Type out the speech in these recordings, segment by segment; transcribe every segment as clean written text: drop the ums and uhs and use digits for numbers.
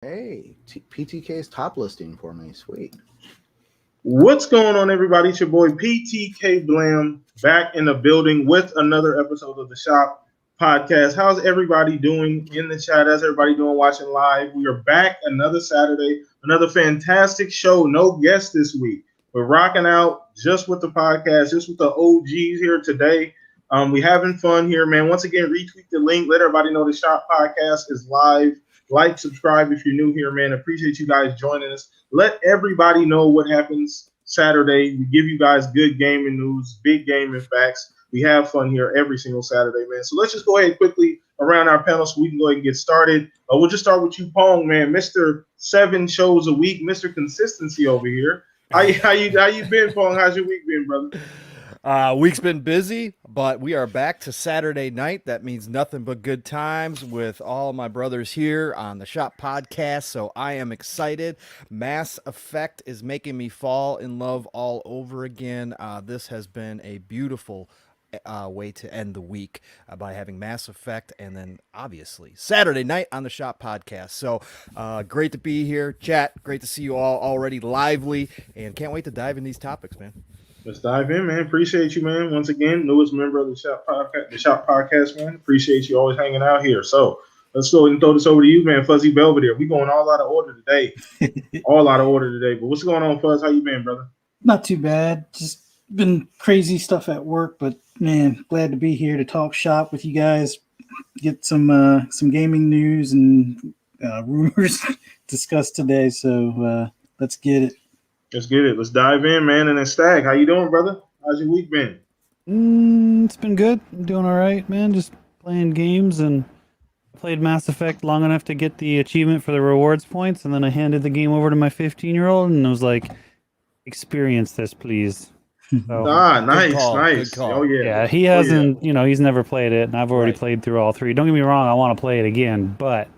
Hey, PTK's top listing for me. Sweet. What's going on, everybody? It's your boy PTK Blam back in the building with another episode of the Shop Podcast. How's everybody doing in the chat? How's everybody doing watching live? We are back another Saturday, another fantastic show. No guests this week. We're rocking out just with the podcast, just with the OGs here today. We having fun here, man. Once again, retweet the link. Let everybody know the Shop Podcast is live. Like, subscribe if you're new here, man. Appreciate you guys joining us. Let everybody know what happens Saturday. We give you guys good gaming news, big gaming facts. We have fun here every single Saturday, man. So let's just go ahead quickly around our panel so we can go ahead and get started. We'll just start with you, Pong, man. Mr. 7 shows a week, Mr. Consistency over here. How you been, Pong? How's your week been, brother? Week's been busy, but we are back to Saturday night. That means nothing but good times with all my brothers here on the Shop Podcast. So I am excited. Mass Effect is making me fall in love all over again. This has been a beautiful way to end the week by having Mass Effect and then obviously Saturday night on the Shop Podcast. So great to be here. Chat, great to see you all already lively and can't wait to dive in these topics, man. Let's dive in, man. Appreciate you, man. Once again, newest member of the Shop Podcast, man. Appreciate you always hanging out here. So let's go and throw this over to you, man. Fuzzy Belvedere. We going all out of order today. All out of order today. But what's going on, Fuzz? How you been, brother? Not too bad. Just been crazy stuff at work, but man, glad to be here to talk shop with you guys. Get some gaming news and rumors discussed today. So let's get it. Let's get it. Let's dive in, man. And then Stag, how you doing, brother? How's your week been? It's been good. I'm doing all right, man. Just playing games and played Mass Effect long enough to get the achievement for the rewards points, and then I handed the game over to my 15-year-old and I was like, experience this, please. So, nice. Oh, yeah. Yeah, he hasn't, he's never played it, and I've already played through all 3. Don't get me wrong, I want to play it again, but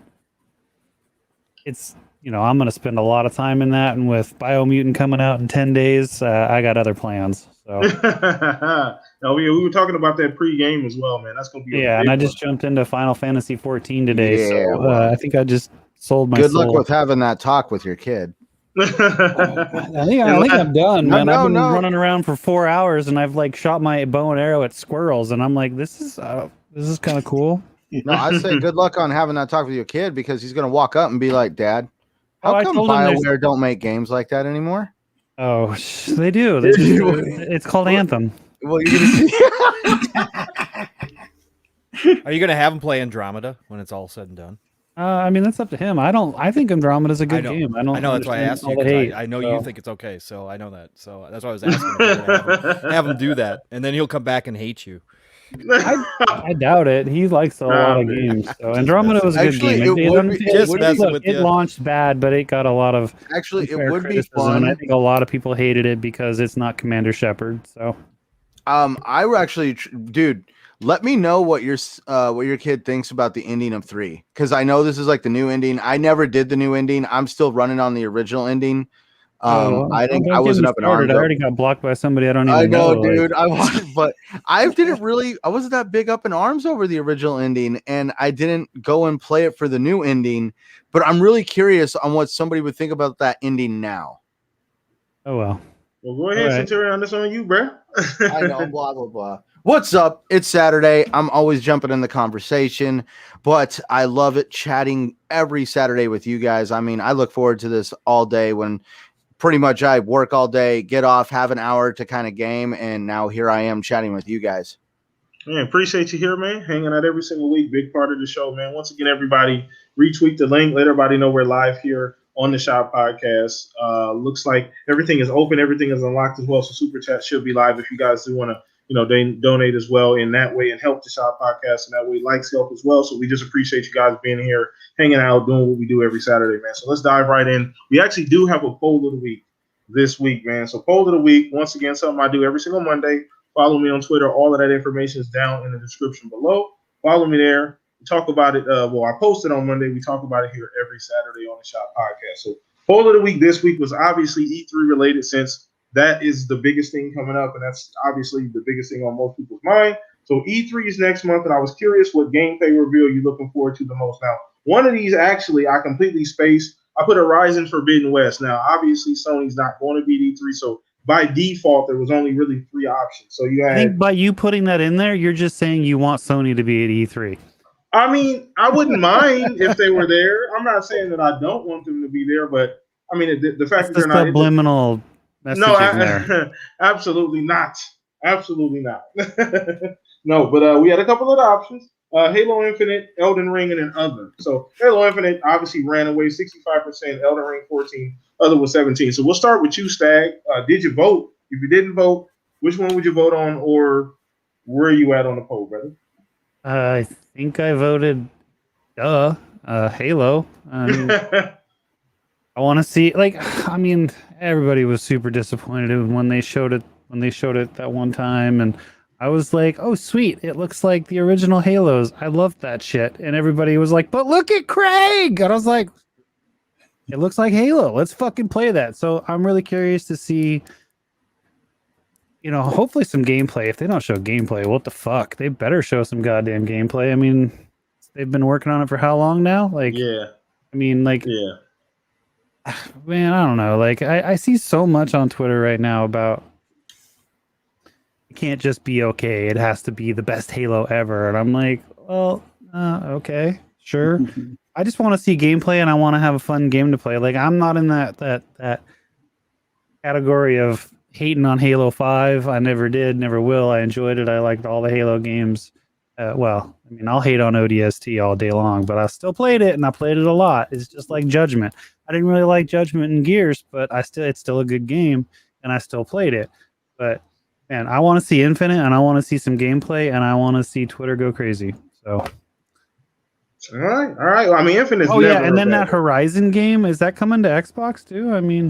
it's... I'm going to spend a lot of time in that, and with Biomutant coming out in 10 days, I got other plans. So. We were talking about that pre-game as well, man. That's going to be and I just jumped into Final Fantasy 14 today, so I think I just sold my Good soul. luck with having that talk with your kid. I think I'm done, man. I've been running around for 4 hours, and I've shot my bow and arrow at squirrels, and I'm like, this is kind of cool. No, I say good luck on having that talk with your kid because he's going to walk up and be like, Dad, how come BioWare don't make games like that anymore? Oh, they do. It's called Anthem. Well, you're gonna see. Are you going to have him play Andromeda when it's all said and done? That's up to him. I think Andromeda's a good game. I know that's why I asked you. I know you think it's okay, so I know that. So that's why I was asking. Have him do that, and then he'll come back and hate you. I doubt it. He likes a lot of games. So Andromeda was a good game. It launched bad, but it got a lot of it would be fun. I think a lot of people hated it because it's not Commander Shepard. So, I actually, dude, let me know what your kid thinks about the ending of 3, because I know this is the new ending. I never did the new ending. I'm still running on the original ending. I think I wasn't up in arms. I already got blocked by somebody I don't even know. I know, dude. But I wasn't that big up in arms over the original ending, and I didn't go and play it for the new ending. But I'm really curious on what somebody would think about that ending now. Oh well. Well, go ahead, Centurion. This on you, bro. I know. Blah blah blah. What's up? It's Saturday. I'm always jumping in the conversation, but I love it chatting every Saturday with you guys. I mean, I look forward to this all day when. Pretty much I work all day, get off, have an hour to kind of game, and now here I am chatting with you guys. Man, appreciate you here, man. Hanging out every single week. Big part of the show, man. Once again, everybody, retweet the link. Let everybody know we're live here on the Shop Podcast. Looks like everything is open. Everything is unlocked as well, so Super Chat should be live if you guys do want to donate as well in that way and help the Shop Podcast, and that way likes help as well. So we just appreciate you guys being here, hanging out, doing what we do every Saturday, man. So let's dive right in. We actually do have a poll of the week this week, man. So poll of the week, once again, something I do every single Monday. Follow me on Twitter. All of that information is down in the description below. Follow me there. We talk about it. I posted on Monday. We talk about it here every Saturday on the Shop Podcast. So poll of the week this week was obviously E3 related, since that is the biggest thing coming up, and that's obviously the biggest thing on most people's mind. So E3 is next month, and I was curious what gameplay reveal you're looking forward to the most. Now, One of these, actually, I completely spaced. I put Horizon Forbidden West. Now, obviously, Sony's not going to be E3, so by default, there was only really 3 options. So you I think had, by you putting that in there, you're just saying you want Sony to be at E3. I mean, I wouldn't mind if they were there. I'm not saying that I don't want them to be there, but I mean, the fact that It's they're the not. subliminal messaging No, there. absolutely not. Absolutely not. No, but we had a couple of options. Halo Infinite, Elden Ring, and then other. So Halo Infinite obviously ran away 65%, Elden Ring 14, other was 17. So we'll start with you, Stag. Did you vote? If you didn't vote, which one would you vote on, or where are you at on the poll, brother? I think I voted Halo. I want to see, like, I mean, everybody was super disappointed when they showed it that one time, and I was like, oh sweet, it looks like the original Halos. I loved that shit. And everybody was like, but look at Craig. And I was like, it looks like Halo. Let's fucking play that. So I'm really curious to see, hopefully some gameplay. If they don't show gameplay, what the fuck? They better show some goddamn gameplay. I mean, they've been working on it for how long now? Like, yeah. I mean, like, Yeah. man, I don't know. Like, I see so much on Twitter right now about it can't just be okay. It has to be the best Halo ever. And I'm like, well, okay, sure. I just want to see gameplay and I want to have a fun game to play. Like, I'm not in that category of hating on Halo 5. I never did, never will. I enjoyed it. I liked all the Halo games. Well, I mean, I'll hate on ODST all day long, but I still played it and I played it a lot. It's just like Judgment. I didn't really like Judgment and Gears, but it's still a good game and I still played it. But man, I want to see Infinite and I want to see some gameplay and I want to see Twitter go crazy. So All right. Well, I mean, Infinite's oh never yeah, and then bad. that Horizon game, is that coming to Xbox too? I mean,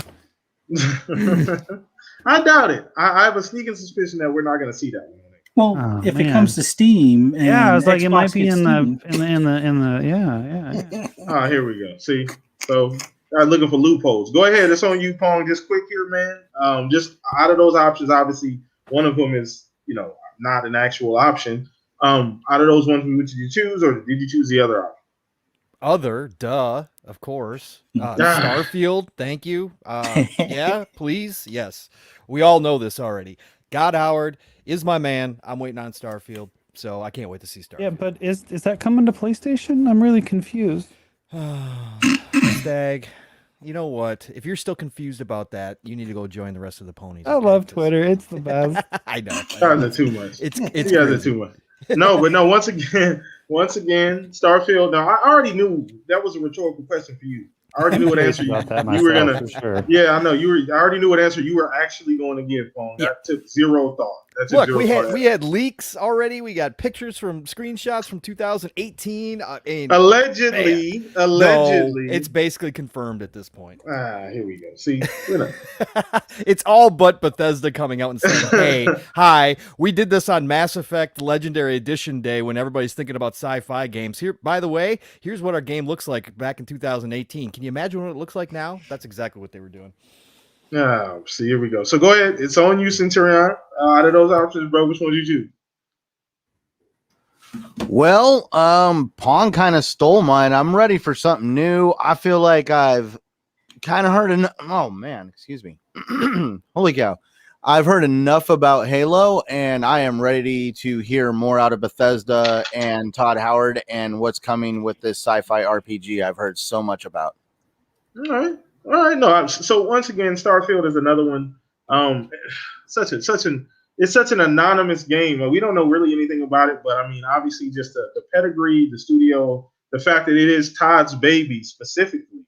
I doubt it. I have a sneaking suspicion that we're not going to see that one. Well, Oh, if man. it comes to Steam, and yeah, I was like, it Xbox might be gets in Steam. the yeah. Oh, here we go. See, so I'm looking for loopholes. Go ahead. It's on you, Pong. Just quick here, man. Just out of those options, obviously, one of them is, not an actual option. Out of those ones, which did you choose, or did you choose the other option? Other, duh, of course. Starfield, thank you. Yeah, please, yes. We all know this already. God Howard is my man. I'm waiting on Starfield, so I can't wait to see Starfield. Yeah, but is that coming to PlayStation? I'm really confused. Stag, you know what? If you're still confused about that, you need to go join the rest of the ponies. I love Twitter. It's the best. I know. You guys are too much. It's You guys crazy. are too much. No, but no. Once again, Starfield. Now, I already knew that was a rhetorical question for you. I already knew what answer you about that were myself, gonna. for sure. Yeah, I know you were. I already knew what answer you were actually going to give, Pong. Yeah. That took zero thought. That took Look, zero thought. we had leaks already. We got pictures from screenshots from 2018. Allegedly. No, it's basically confirmed at this point. Here we go. See, It's all but Bethesda coming out and saying, "Hey, hi, we did this on Mass Effect Legendary Edition Day when everybody's thinking about sci-fi games. Here, by the way, here's what our game looks like back in 2018. Can you imagine what it looks like now?" That's exactly what they were doing. see, here we go. So go ahead. It's on you, Centurion. Out of those options, bro, which one did you choose? Well, Pong kind of stole mine. I'm ready for something new. I feel like I've kind of heard oh man, excuse me. Holy cow. I've heard enough about Halo and I am ready to hear more out of Bethesda and Todd Howard and what's coming with this sci-fi RPG I've heard so much about. All right. No, so once again, Starfield is another one. It's such an anonymous game. We don't know really anything about it, but I mean, obviously, just the pedigree, the studio, the fact that it is Todd's baby specifically.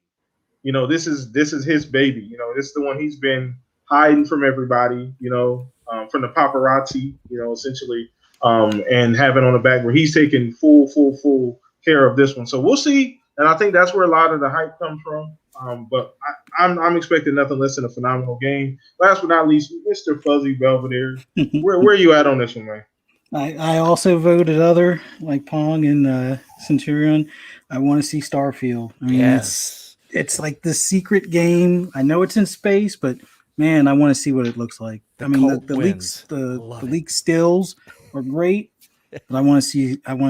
This is his baby. This is the one he's been hiding from everybody. From the paparazzi. Essentially, and having on the back where he's taking full care of this one. So we'll see. And I think that's where a lot of the hype comes from. But I'm expecting nothing less than a phenomenal game. Last but not least, Mr. Fuzzy Belvedere. Where are you at on this one, man? I also voted other, like Pong and Centurion. I want to see Starfield. I mean, it's like the secret game. I know it's in space, but man, I want to see what it looks like. The leak stills are great, but I want to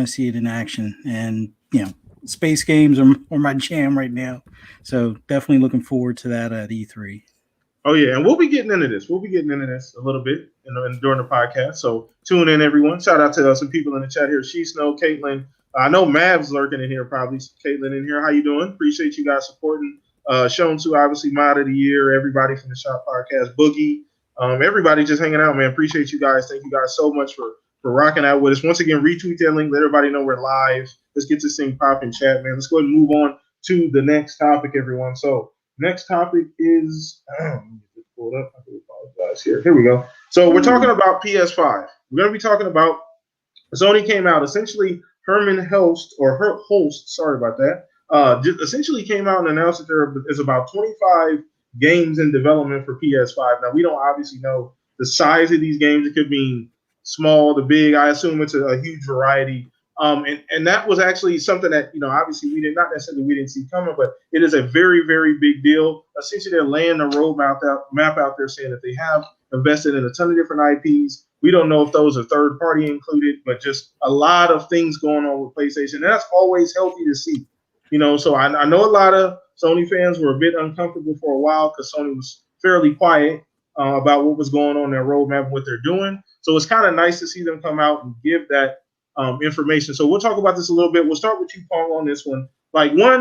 see it in action. And space games are my jam right now. So definitely looking forward to that at E3. Oh yeah, and we'll be getting into this. We'll be getting into this a little bit during the podcast. So tune in, everyone. Shout out to some people in the chat here. She Snow, Caitlin. I know Mav's lurking in here, probably. Caitlin in here. How you doing? Appreciate you guys supporting. Shown to obviously Mod of the Year. Everybody from the Shop Podcast. Boogie. Everybody just hanging out, man. Appreciate you guys. Thank you guys so much for rocking out with us. Once again, retweet that link. Let everybody know we're live. Let's get this thing popping, chat, man. Let's go ahead and move on to the next topic, everyone. So next topic is pulled up. I do apologize here. Here we go. So we're talking about PS5. We're going to be talking about Sony came out. Essentially, Herman Helst, sorry about that, just essentially came out and announced that there is about 25 games in development for PS5. Now, we don't obviously know the size of these games. It could mean small to big. I assume it's a huge variety. And that was actually something that, obviously we didn't see coming, but it is a very, very big deal. Essentially, they're laying the roadmap out there saying that they have invested in a ton of different IPs. We don't know if those are third party included, but just a lot of things going on with PlayStation. And that's always healthy to see, so I know a lot of Sony fans were a bit uncomfortable for a while because Sony was fairly quiet about what was going on in their roadmap, what they're doing. So it's kind of nice to see them come out and give that information. So we'll talk about this a little bit. We'll start with you, Pong, on this one.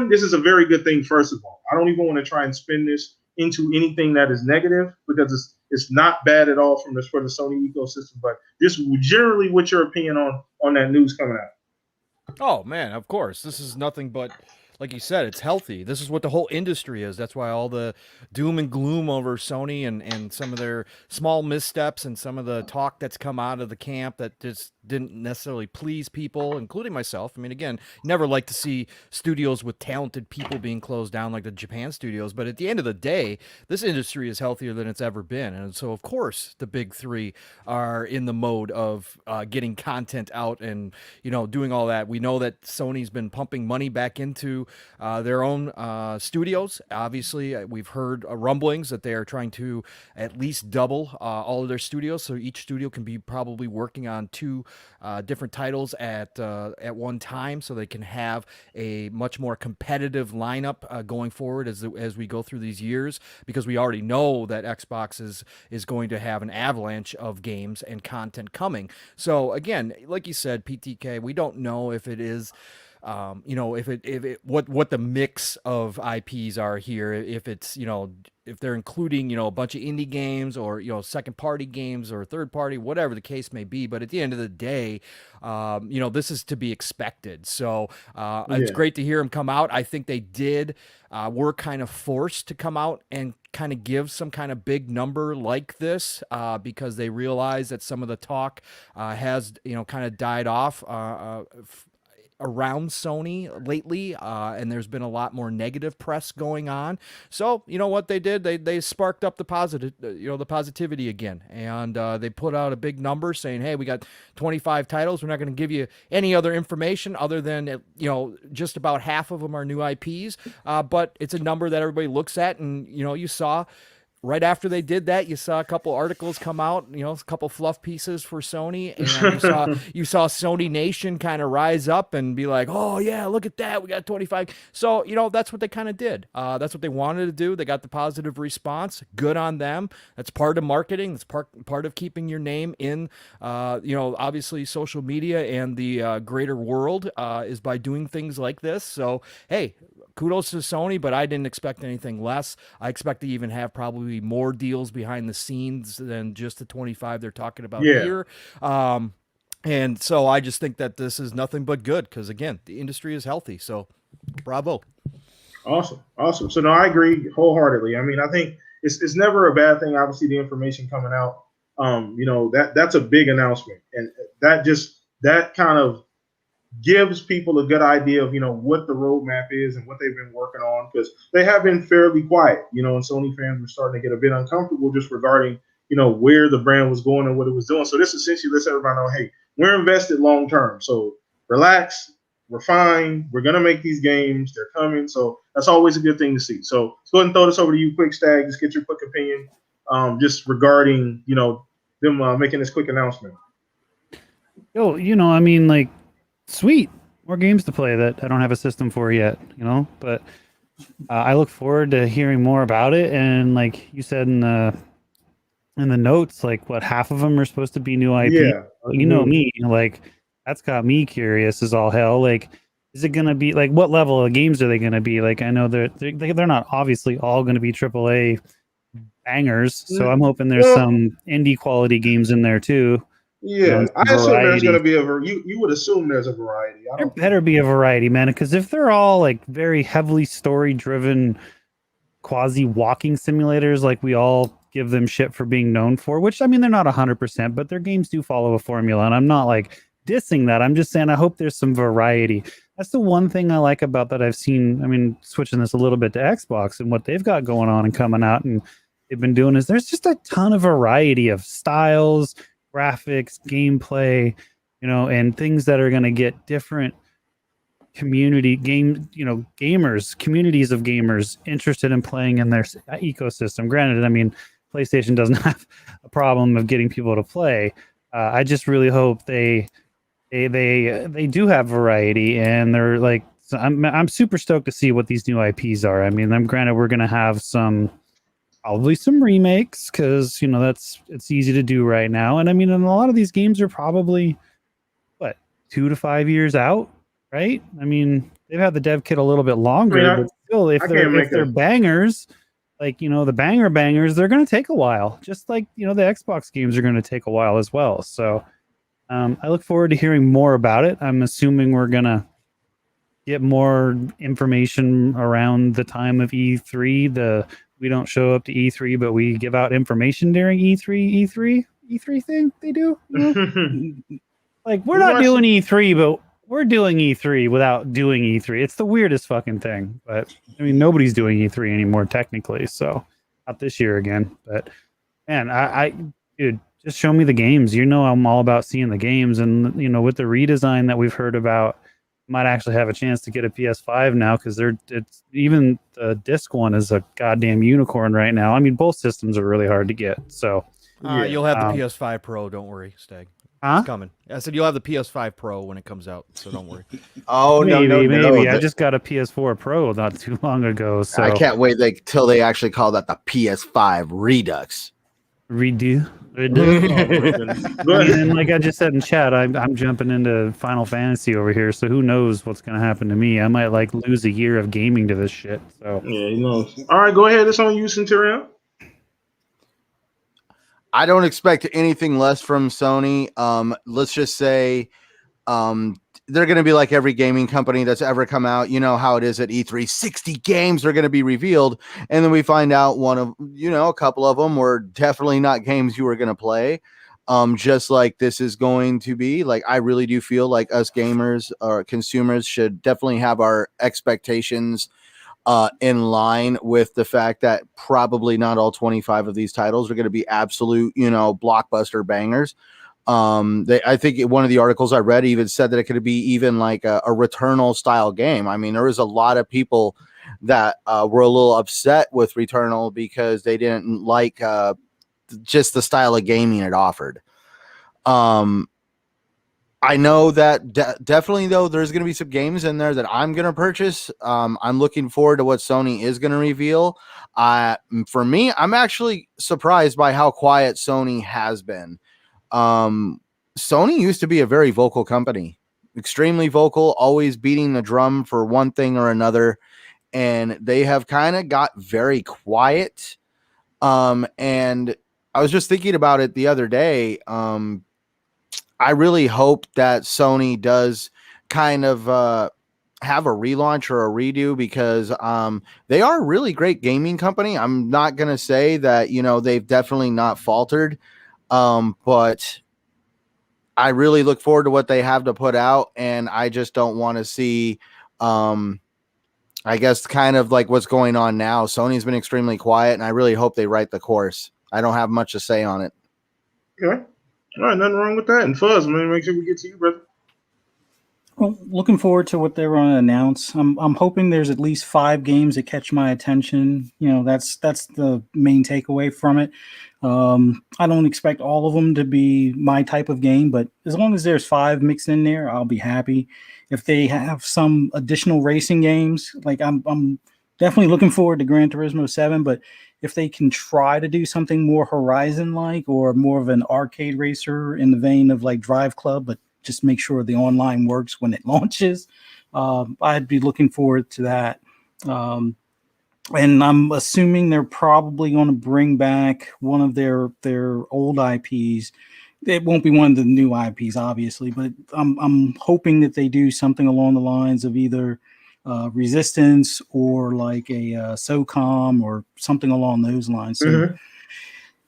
This is a very good thing, first of all. I don't even want to try and spin this into anything that is negative because it's not bad at all for the Sony ecosystem, but just generally what's your opinion on that news coming out? Oh, man, of course. This is nothing but, like you said, it's healthy. This is what the whole industry is. That's why all the doom and gloom over Sony and some of their small missteps and some of the talk that's come out of the camp that just didn't necessarily please people, including myself. I mean, again, never like to see studios with talented people being closed down like the Japan studios. But at the end of the day, this industry is healthier than it's ever been. And so, of course, the big three are in the mode of getting content out and, doing all that. We know that Sony's been pumping money back into their own studios. Obviously, we've heard rumblings that they are trying to at least double all of their studios. So each studio can be probably working on two different titles at one time, so they can have a much more competitive lineup going forward as we go through these years, because we already know that Xbox is going to have an avalanche of games and content coming. So again, like you said, PTK, we don't know if it is what the mix of IPs are here, if it's, if they're including, a bunch of indie games or, second party games or third party, whatever the case may be. But at the end of the day, this is to be expected. So it's great to hear them come out. I think they were kind of forced to come out and kind of give some kind of big number like this because they realize that some of the talk has, kind of died off around Sony lately, and there's been a lot more negative press going on. So you know what they did? They sparked up the positivity again, and they put out a big number saying, "Hey, we got 25 titles. We're not going to give you any other information other than just about half of them are new IPs, but it's a number that everybody looks at." And you saw. Right after they did that, you saw a couple articles come out, a couple fluff pieces for Sony, and you saw Sony Nation kind of rise up and be like, "Oh yeah, look at that, we got 25." So that's what they kind of did. That's what they wanted to do. They got the positive response. Good on them. That's part of marketing. That's part of keeping your name in, obviously social media and the greater world is by doing things like this. So hey, kudos to Sony, but I didn't expect anything less. I expect to even have probably more deals behind the scenes than just the 25 they're talking about here. And so I just think that this is nothing but good because, again, the industry is healthy. So bravo. Awesome. So, no, I agree wholeheartedly. I mean, I think it's never a bad thing, obviously, the information coming out. That's a big announcement. And that kind of gives people a good idea of, what the roadmap is and what they've been working on, because they have been fairly quiet, and Sony fans were starting to get a bit uncomfortable just regarding, where the brand was going and what it was doing. So this essentially lets everybody know, hey, we're invested long term. So relax, we're fine. We're going to make these games. They're coming. So that's always a good thing to see. So let's go ahead and throw this over to you quick, Stag. Just get your quick opinion just regarding, them making this quick announcement. Sweet. more games to play that I don't have a system for yet, you know. But I look forward to hearing more about it. And like you said in the notes, like what half of them are supposed to be new IP. Yeah. You know me, like that's got me curious as all hell. Like, is it gonna be like what level of games are they gonna be? Like, I know they're not obviously all gonna be AAA bangers, so I'm hoping there's Well, some indie quality games in there too. yeah, Some I assume there's going variety. to be you would assume there's a variety. I There don't better be a variety, man. Because if they're all like very heavily story-driven, quasi walking simulators, like we all give them shit for being known for, which I mean they're not 100%, but their games do follow a formula, and I'm not like dissing that. I'm just saying I hope there's some variety. That's the one thing I like about that I've seen. I mean, switching this a little bit to Xbox and what they've got going on and coming out and they've been doing is there's just a ton of variety of styles, graphics, gameplay, you know, and things that are going to get different communities of gamers interested in playing in their ecosystem. Granted, I mean, PlayStation doesn't have a problem of getting people to play. I just really hope they do have variety, and they're like, so I'm super stoked to see what these new IPs are. I mean, I'm granted we're gonna have probably some remakes because you know it's easy to do right now, and I mean, and a lot of these games are probably what 2 to 5 years out, right? I mean, they've had the dev kit a little bit longer, but still, if they're bangers, like you know the bangers, they're gonna take a while. Just like you know the Xbox games are gonna take a while as well. So I look forward to hearing more about it. I'm assuming we're gonna get more information around the time of E3. We don't show up to E3, but we give out information during E3 thing they do. You know? Like we're not doing E3, but we're doing E3 without doing E3. It's the weirdest fucking thing. But I mean, nobody's doing E3 anymore technically, so not this year again. But man, dude, just show me the games. You know, I'm all about seeing the games, and you know, with the redesign that we've heard about, might actually have a chance to get a PS5 now because even the disc one is a goddamn unicorn right now. I mean, both systems are really hard to get. So you'll have the PS5 Pro. Don't worry, Stag. Huh? It's coming. I said you'll have the PS5 Pro when it comes out, so don't worry. Oh, maybe. no. I just got a PS4 Pro not too long ago. So I can't wait till they actually call that the PS5 Redux. Redo. And like I just said in chat, I'm jumping into Final Fantasy over here, so who knows what's gonna happen to me? I might like lose a year of gaming to this shit. So yeah, you know. All right, go ahead. It's on you, Centurion. I don't expect anything less from Sony. Let's just say they're going to be like every gaming company that's ever come out. You know how it is at E3. 60 games are going to be revealed. And then we find out a couple of them were definitely not games you were going to play. Just like this is going to be. Like, I really do feel like us gamers or consumers should definitely have our expectations in line with the fact that probably not all 25 of these titles are going to be absolute, blockbuster bangers. I think one of the articles I read even said that it could be even like a Returnal style game. I mean, there was a lot of people that were a little upset with Returnal because they didn't like just the style of gaming it offered. I know that definitely, though, there's going to be some games in there that I'm going to purchase. I'm looking forward to what Sony is going to reveal. For me, I'm actually surprised by how quiet Sony has been. Sony used to be a very vocal company, extremely vocal, always beating the drum for one thing or another. And they have kind of got very quiet. And I was just thinking about it the other day. I really hope that Sony does kind of have a relaunch or a redo because they are a really great gaming company. I'm not going to say that, they've definitely not faltered, but I really look forward to what they have to put out. And I just don't want to see, I guess, kind of like what's going on now. Sony's been extremely quiet, and I really hope they right the course. I don't have much to say on it. Okay. All right, nothing wrong with that. And Fuzz, man, make sure we get to you, brother. Well, looking forward to what they're going to announce. I'm hoping there's at least 5 games that catch my attention. That's the main takeaway from it. I don't expect all of them to be my type of game, but as long as there's 5 mixed in there, I'll be happy. If they have some additional racing games, like I'm definitely looking forward to Gran Turismo 7, but if they can try to do something more Horizon-like or more of an arcade racer in the vein of like Drive Club, but just make sure the online works when it launches. I'd be looking forward to that. And I'm assuming they're probably going to bring back one of their old IPs. It won't be one of the new IPs, obviously, but I'm hoping that they do something along the lines of either Resistance or like a SOCOM or something along those lines. So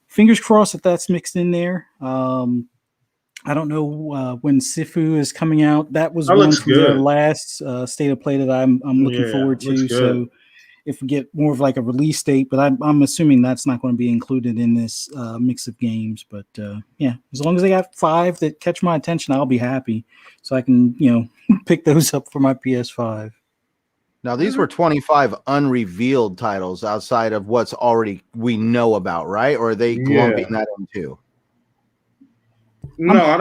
fingers crossed that that's mixed in there. I don't know when Sifu is coming out. That was one from their last State of Play that I'm looking forward to. So if we get more of like a release date, but I'm assuming that's not going to be included in this mix of games. But yeah, as long as they got 5 that catch my attention, I'll be happy. So I can pick those up for my PS5. Now, these were 25 unrevealed titles outside of what's already we know about, right? Or are they lumping that in too? No, I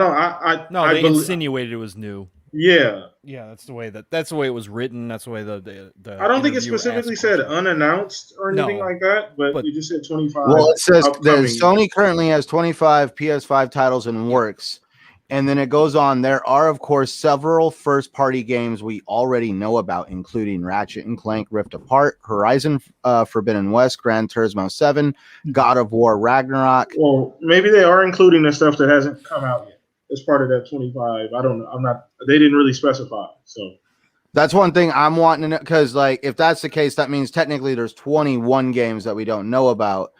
don't. They insinuated it was new. Yeah, that's the way it was written. That's the way the I don't think it specifically said unannounced or anything like that, but it just said 25. Well, it says that Sony currently has 25 PS5 titles in works. And then it goes on. There are, of course, several first-party games we already know about, including Ratchet & Clank Rift Apart, Horizon Forbidden West, Gran Turismo 7, God of War Ragnarok. Well, maybe they are including the stuff that hasn't come out yet as part of that 25. I don't know. They didn't really specify. So that's one thing I'm wanting to know, because like if that's the case, that means technically there's 21 games that we don't know about.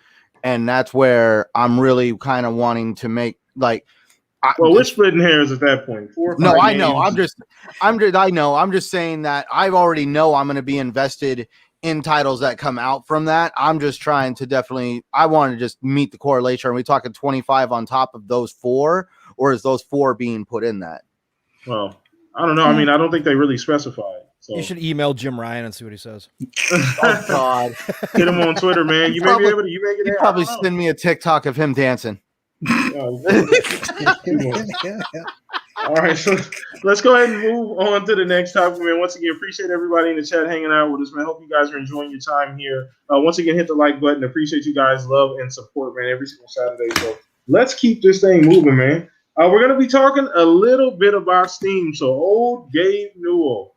And that's where I'm really kind of wanting to make like. Well, we're splitting hairs at that point. 4 or 5 no, I games. know. I'm just saying that I've already know I'm going to be invested in titles that come out from that. I'm just trying to I want to just meet the correlation. Are we talking 25 on top of those 4, or is those 4 being put in that? Well, I don't know. I mean, I don't think they really specified. So. You should email Jim Ryan and see what he says. Oh God, hit him on Twitter, man. You may be able to. You make it. He'd probably send me a TikTok of him dancing. All right, so let's go ahead and move on to the next topic, man. Once again, appreciate everybody in the chat hanging out with us, man. Hope you guys are enjoying your time here. Once again, hit the like button. Appreciate you guys' love and support, man, every single Saturday. So let's keep this thing moving, man. We're going to be talking a little bit about Steam. So old Gabe Newell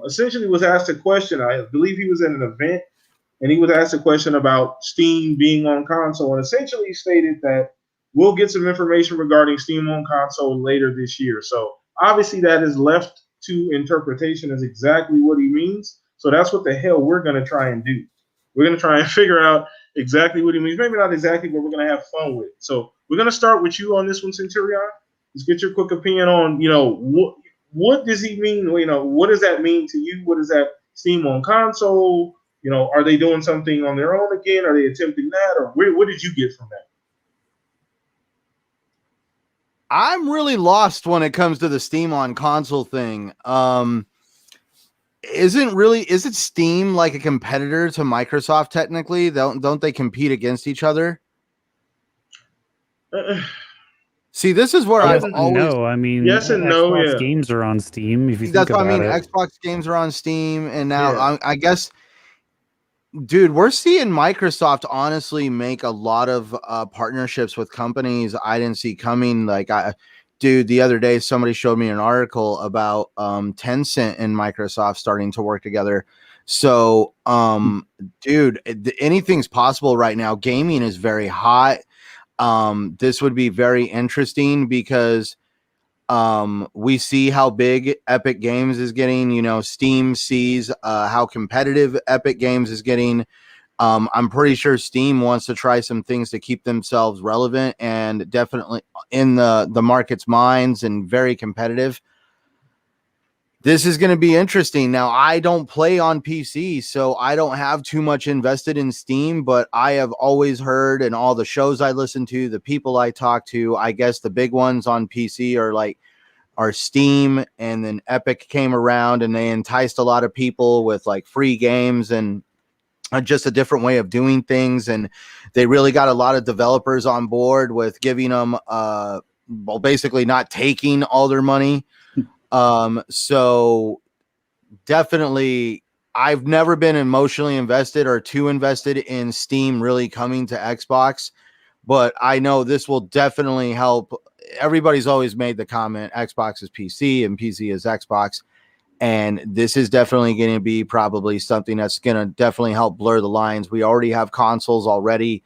essentially was asked a question. I believe he was at an event, and he was asked a question about Steam being on console, and essentially stated that we'll get some information regarding Steam on console later this year. So obviously that is left to interpretation as exactly what he means. So that's what the hell we're going to try and do. We're going to try and figure out exactly what he means. Maybe not exactly, but we're going to have fun with it. So we're going to start with you on this one, Centurion. Let's get your quick opinion on, what does he mean? What does that mean to you? What is that Steam on console? Are they doing something on their own again? Are they attempting that? Or what did you get from that? I'm really lost when it comes to the Steam on console thing. Is it Steam like a competitor to Microsoft technically? Don't they compete against each other? See, this is where I've always no. I mean, yes and no. Xbox Yeah, games are on Steam. If you that's think what about I mean. it. Xbox games are on Steam, and now I guess, dude, we're seeing Microsoft honestly make a lot of partnerships with companies I didn't see coming. Like, the other day somebody showed me an article about Tencent and Microsoft starting to work together. So, dude, anything's possible right now. Gaming is very hot. This would be very interesting because we see how big Epic Games is getting. Steam sees how competitive Epic Games is getting. I'm pretty sure Steam wants to try some things to keep themselves relevant and definitely in the market's minds and very competitive. This is going to be interesting. Now, I don't play on PC, so I don't have too much invested in Steam, but I have always heard in all the shows I listen to, the people I talk to, I guess the big ones on PC are like are Steam, and then Epic came around and they enticed a lot of people with like free games and just a different way of doing things. And they really got a lot of developers on board with giving them, well, basically not taking all their money. So definitely, I've never been emotionally invested or too invested in Steam really coming to Xbox, but I know this will definitely help. Everybody's always made the comment Xbox is PC and PC is Xbox. And this is definitely going to be probably something that's going to definitely help blur the lines. We already have consoles already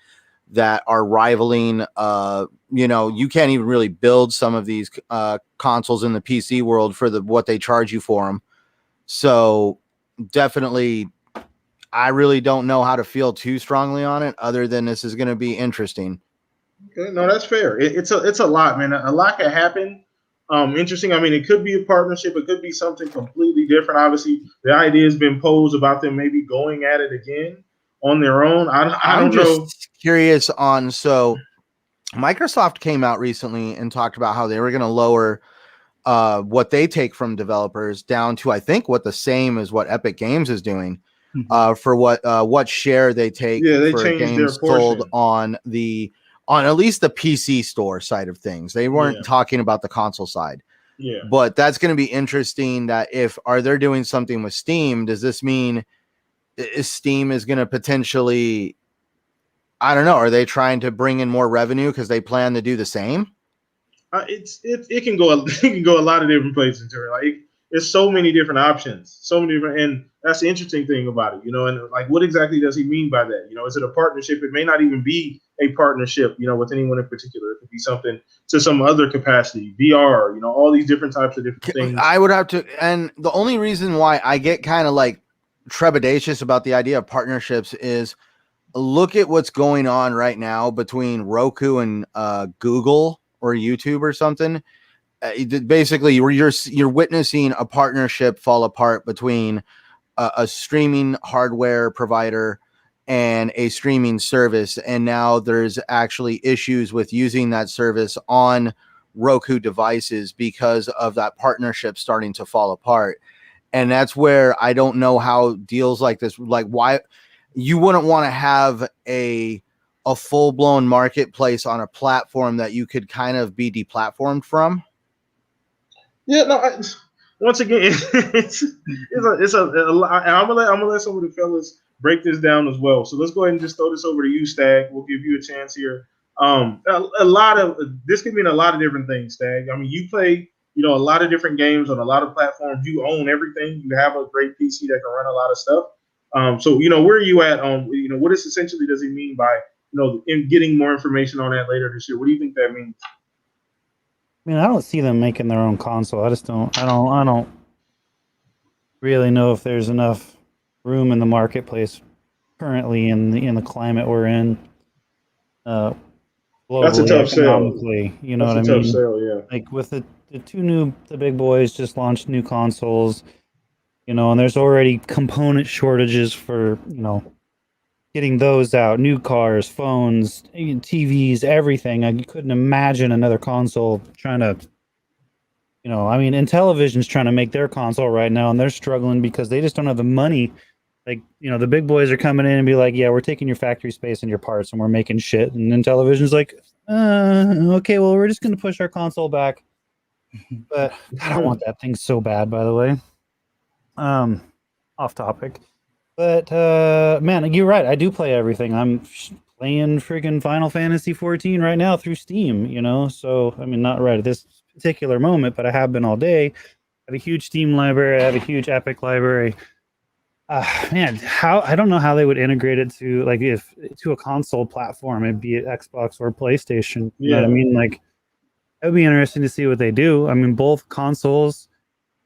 that are rivaling, you can't even really build some of these consoles in the PC world for what they charge you for them. So definitely, I really don't know how to feel too strongly on it other than this is going to be interesting. Okay, no, that's fair. It's a lot, man. A lot can happen. Interesting. I mean, it could be a partnership. It could be something completely different. Obviously, the idea has been posed about them maybe going at it again on their own. I don't know. Curious on, so Microsoft came out recently and talked about how they were going to lower what they take from developers down to, I think, what the same as what Epic Games is doing for what share they take they for changed games their portion sold on at least the PC store side of things. They weren't talking about the console side. Yeah. But that's going to be interesting that are they doing something with Steam? Does this mean Steam is going to potentially, I don't know, are they trying to bring in more revenue because they plan to do the same? It can go a lot of different places. Like there's so many different options, and that's the interesting thing about it, and like what exactly does he mean by that? Is it a partnership? It may not even be a partnership, with anyone in particular. It could be something to some other capacity, VR, all these different types of different things. I would have to, and the only reason why I get kind of like trepidatious about the idea of partnerships is look at what's going on right now between Roku and Google or YouTube or something. Basically, you're witnessing a partnership fall apart between a streaming hardware provider and a streaming service, and now there's actually issues with using that service on Roku devices because of that partnership starting to fall apart. And that's where I don't know how deals like this, like why you wouldn't want to have a full-blown marketplace on a platform that you could kind of be deplatformed from. Yeah, no. Once again, it's a lot. I'm gonna let some of the fellas break this down as well. So let's go ahead and just throw this over to you, Stag. We'll give you a chance here. A lot of this could mean a lot of different things, Stag. I mean, you play, a lot of different games on a lot of platforms. You own everything. You have a great PC that can run a lot of stuff. So where are you at on, what essentially does he mean by, in getting more information on that later this year? What do you think that means? I mean, I don't see them making their own console. I don't really know if there's enough room in the marketplace currently in the climate we're in. Globally, that's a tough sell. You know that's what I mean? Tough sell, yeah. Like with the big boys just launched new consoles, and there's already component shortages for, getting those out, new cars, phones, TVs, everything. I couldn't imagine another console trying to, and Intellivision's trying to make their console right now, and they're struggling because they just don't have the money. Like, the big boys are coming in and be like, yeah, we're taking your factory space and your parts and we're making shit. And Intellivision's like, okay, well, we're just going to push our console back. But I don't want that thing so bad, by the way. Off topic. But, man, you're right. I do play everything. I'm playing freaking Final Fantasy 14 right now through Steam, So, I mean, not right at this particular moment, but I have been all day. I have a huge Steam library. I have a huge Epic library. Man, I don't know how they would integrate it to a console platform. It'd be Xbox or PlayStation. You know what I mean? Like, it would be interesting to see what they do. I mean, both consoles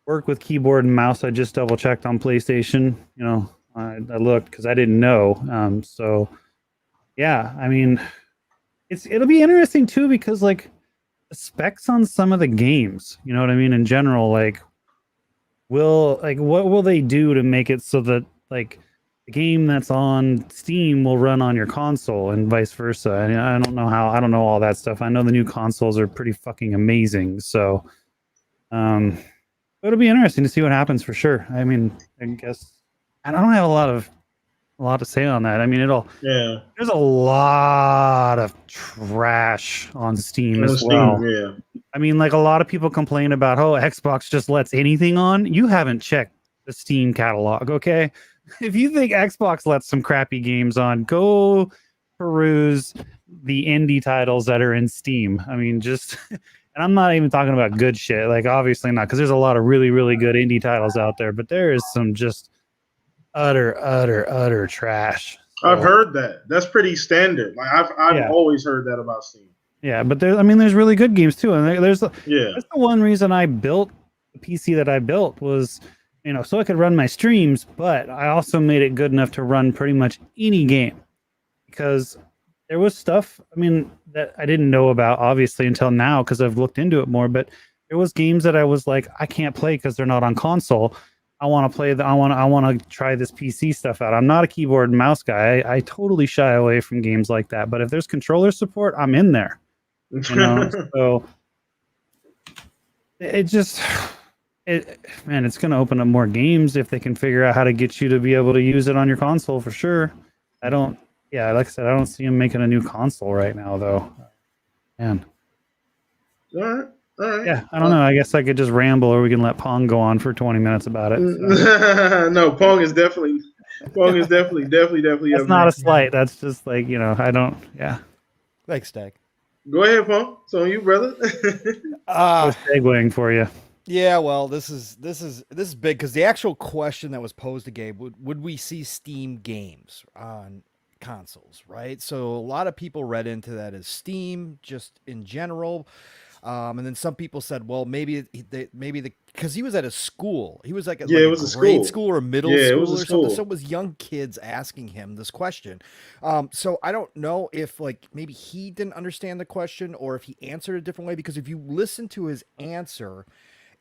work with keyboard and mouse. I just double checked on PlayStation. I looked because I didn't know. So, yeah, I mean, it'll be interesting too because like the specs on some of the games. You know what I mean? In general, like. What will they do to make it so that like the game that's on Steam will run on your console and vice versa? I don't know all that stuff. I know the new consoles are pretty fucking amazing. So It'll be interesting to see what happens for sure. I mean, I guess I don't have a lot to say on that. I mean, Yeah. there's a lot of trash on Steam On as Steam, well. yeah. I mean, like a lot of people complain about, oh, Xbox just lets anything on. You haven't checked the Steam catalog, okay? If you think Xbox lets some crappy games on, go peruse the indie titles that are in Steam. I mean, just, and I'm not even talking about good shit. Like, obviously not, because there's a lot of really, really good indie titles out there, but there is some just utter trash. I've So, heard that. That's pretty standard. Like I've Yeah. always heard that about Steam. yeah, but there's really good games too, and there's Yeah. that's the one reason I built the PC that I built was, so I could run my streams, but I also made it good enough to run pretty much any game because there was stuff, I mean, that I didn't know about obviously until now because I've looked into it more, but there was games that I was like, I can't play because they're not on console. I want to play I want to try this PC stuff out. I'm not a keyboard and mouse guy. I totally shy away from games like that, but if there's controller support, I'm in there. So it just it's going to open up more games if they can figure out how to get you to be able to use it on your console for sure. Like I said, I don't see them making a new console right now though. Man. All right. Yeah, I don't know. I guess I could just ramble, or we can let Pong go on for 20 minutes about it. So. No, Pong is definitely definitely. That's not a slight. That's just like, I don't. Yeah. Thanks, Stag. Go ahead, Pong. It's on you, brother. I was segueing for you. Yeah, well, this is big because the actual question that was posed to Gabe, would we see Steam games on consoles, right? So a lot of people read into that as Steam just in general. And then some people said, well, maybe because he was at a school. He was like at it was a grade school. school or middle Yeah, it school was a or something. school. So it was young kids asking him this question. So I don't know if like maybe he didn't understand the question or if he answered a different way, because if you listen to his answer,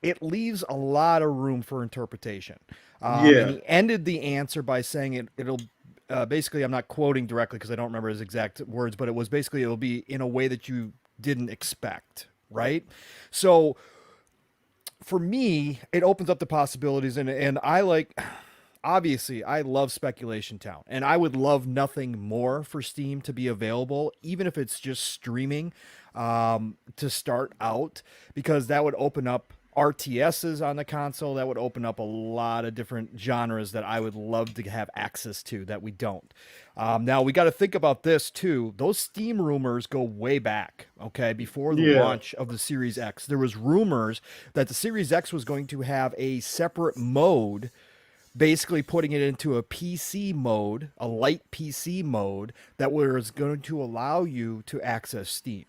it leaves a lot of room for interpretation. And he ended the answer by saying it'll basically, I'm not quoting directly because I don't remember his exact words, but it was basically it'll be in a way that you didn't expect. Right. So for me, it opens up the possibilities, and obviously I love Speculation Town, and I would love nothing more for Steam to be available, even if it's just streaming, to start out, because that would open up RTSs on the console. That would open up a lot of different genres that I would love to have access to that we don't. Now we got to think about this too. Those Steam rumors go way back, okay? Before the launch of the Series X, there was rumors that the Series X was going to have a separate mode, basically putting it into a PC mode, a light PC mode that was going to allow you to access Steam.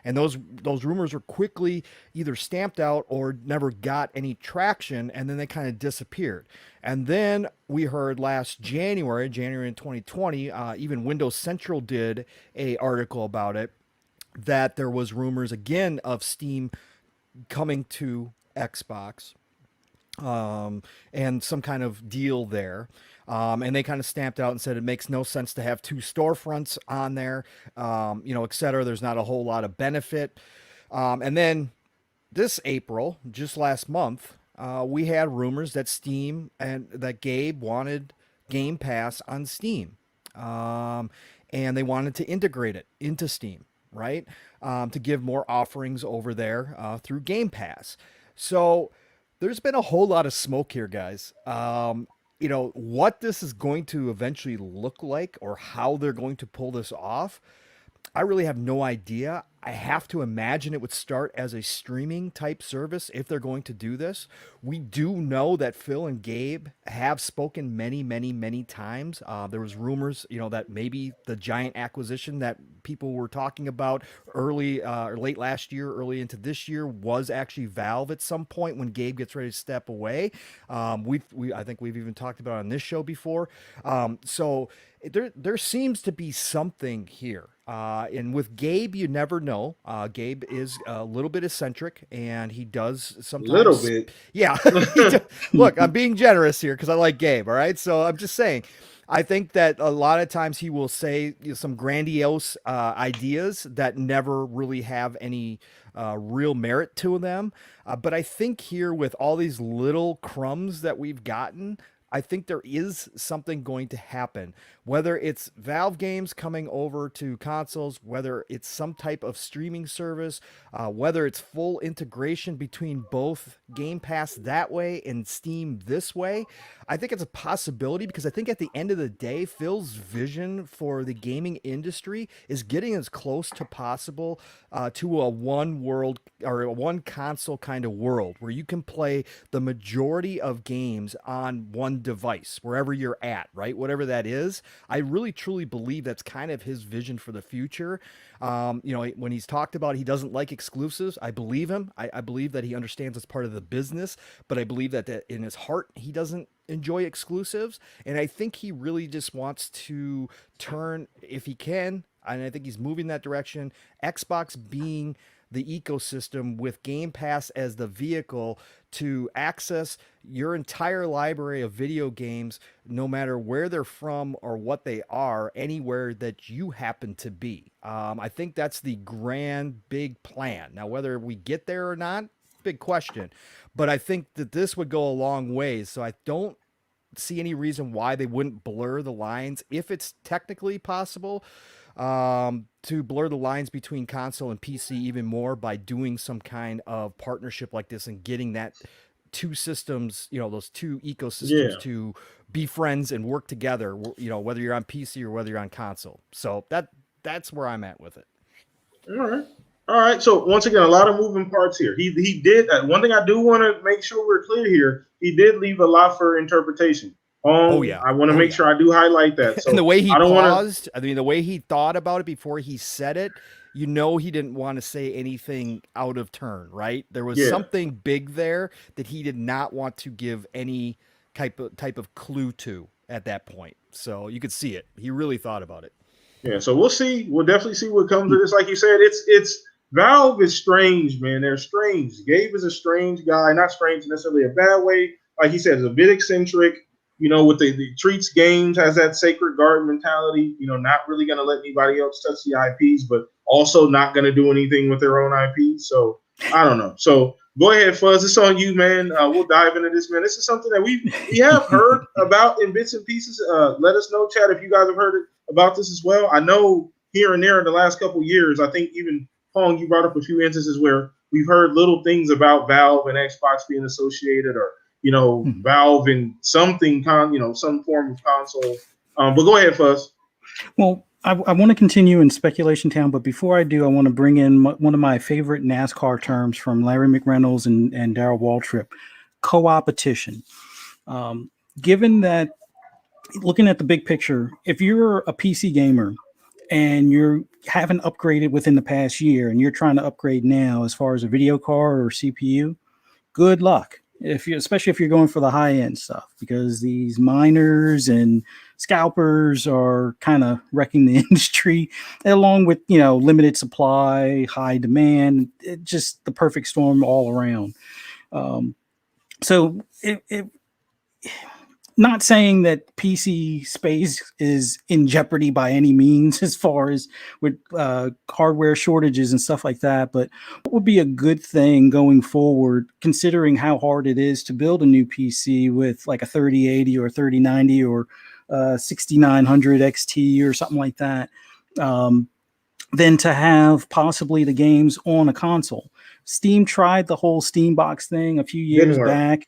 And those rumors were quickly either stamped out or never got any traction, and then they kind of disappeared. And then we heard last January in 2020, even Windows Central did a article about it, that there was rumors again of Steam coming to Xbox, and some kind of deal there. And they kind of stamped out and said it makes no sense to have two storefronts on there, et cetera. There's not a whole lot of benefit. And then this April, just last month, we had rumors that Steam and that Gabe wanted Game Pass on Steam. And they wanted to integrate it into Steam, right? To give more offerings over there through Game Pass. So there's been a whole lot of smoke here, guys. What this is going to eventually look like or how they're going to pull this off, I really have no idea. I have to imagine it would start as a streaming type service if they're going to do this. We do know that Phil and Gabe have spoken many, many, many times. There was rumors, that maybe the giant acquisition that people were talking about early or late last year, early into this year, was actually Valve at some point when Gabe gets ready to step away. I think we've even talked about it on this show before. So there seems to be something here. And with Gabe, you never know. know, Gabe is a little bit eccentric, and he does sometimes. Little bit. Yeah. Look, I'm being generous here because I like Gabe. All right. So I'm just saying, I think that a lot of times he will say some grandiose ideas that never really have any real merit to them. But I think here, with all these little crumbs that we've gotten, I think there is something going to happen, whether it's Valve games coming over to consoles, whether it's some type of streaming service, whether it's full integration between both Game Pass that way and Steam this way. I think it's a possibility, because I think at the end of the day, Phil's vision for the gaming industry is getting as close to possible to a one world or a one console kind of world where you can play the majority of games on one device, wherever you're at, right? Whatever that is. I really truly believe that's kind of his vision for the future. When he's talked about he doesn't like exclusives, I believe him. I believe that he understands it's part of the business, but I believe that in his heart, he doesn't enjoy exclusives. And I think he really just wants to turn, if he can, and I think he's moving that direction, Xbox being the ecosystem with Game Pass as the vehicle to access your entire library of video games, no matter where they're from or what they are, anywhere that you happen to be. I think that's the grand, big plan. Now, whether we get there or not, big question. But I think that this would go a long ways. So I don't see any reason why they wouldn't blur the lines, if it's technically possible, to blur the lines between console and PC even more by doing some kind of partnership like this and getting that two systems, those two ecosystems to be friends and work together, whether you're on PC or whether you're on console. So that's where I'm at with it. All right. So once again, a lot of moving parts here. He did one thing I do want to make sure we're clear here. He did leave a lot for interpretation. I want to make sure I do highlight that. So and the way he paused, the way he thought about it before he said it, he didn't want to say anything out of turn, right? There was something big there that he did not want to give any type of clue to at that point. So you could see it. He really thought about it. Yeah. So we'll see. We'll definitely see what comes of this. Like you said, it's Valve is strange, man. They're strange. Gabe is a strange guy, not strange necessarily a bad way. Like he said, is a bit eccentric. With the treats games, has that sacred garden mentality, not really going to let anybody else touch the IPs, but also not going to do anything with their own IPs. So I don't know. So go ahead, Fuzz. It's on you, man. We'll dive into this, man. This is something that we have heard about in bits and pieces. Let us know, chat, if you guys have heard about this as well. I know here and there in the last couple of years, I think even Pong, you brought up a few instances where we've heard little things about Valve and Xbox being associated, or Valve and something, some form of console. But go ahead, Fuzz. Well, I want to continue in Speculation Town, but before I do, I want to bring in one of my favorite NASCAR terms from Larry McReynolds and Darryl Waltrip, co-opetition. Given that, looking at the big picture, if you're a PC gamer and you haven't upgraded within the past year and you're trying to upgrade now as far as a video card or CPU, good luck. Especially if you're going for the high end stuff, because these miners and scalpers are kind of wrecking the industry, along with limited supply, high demand, just the perfect storm all around. So not saying that PC space is in jeopardy by any means as far as with hardware shortages and stuff like that, but what would be a good thing going forward, considering how hard it is to build a new PC with like a 3080 or 3090 or 6900 XT or something like that, than to have possibly the games on a console. Steam tried the whole Steam box thing a few years back.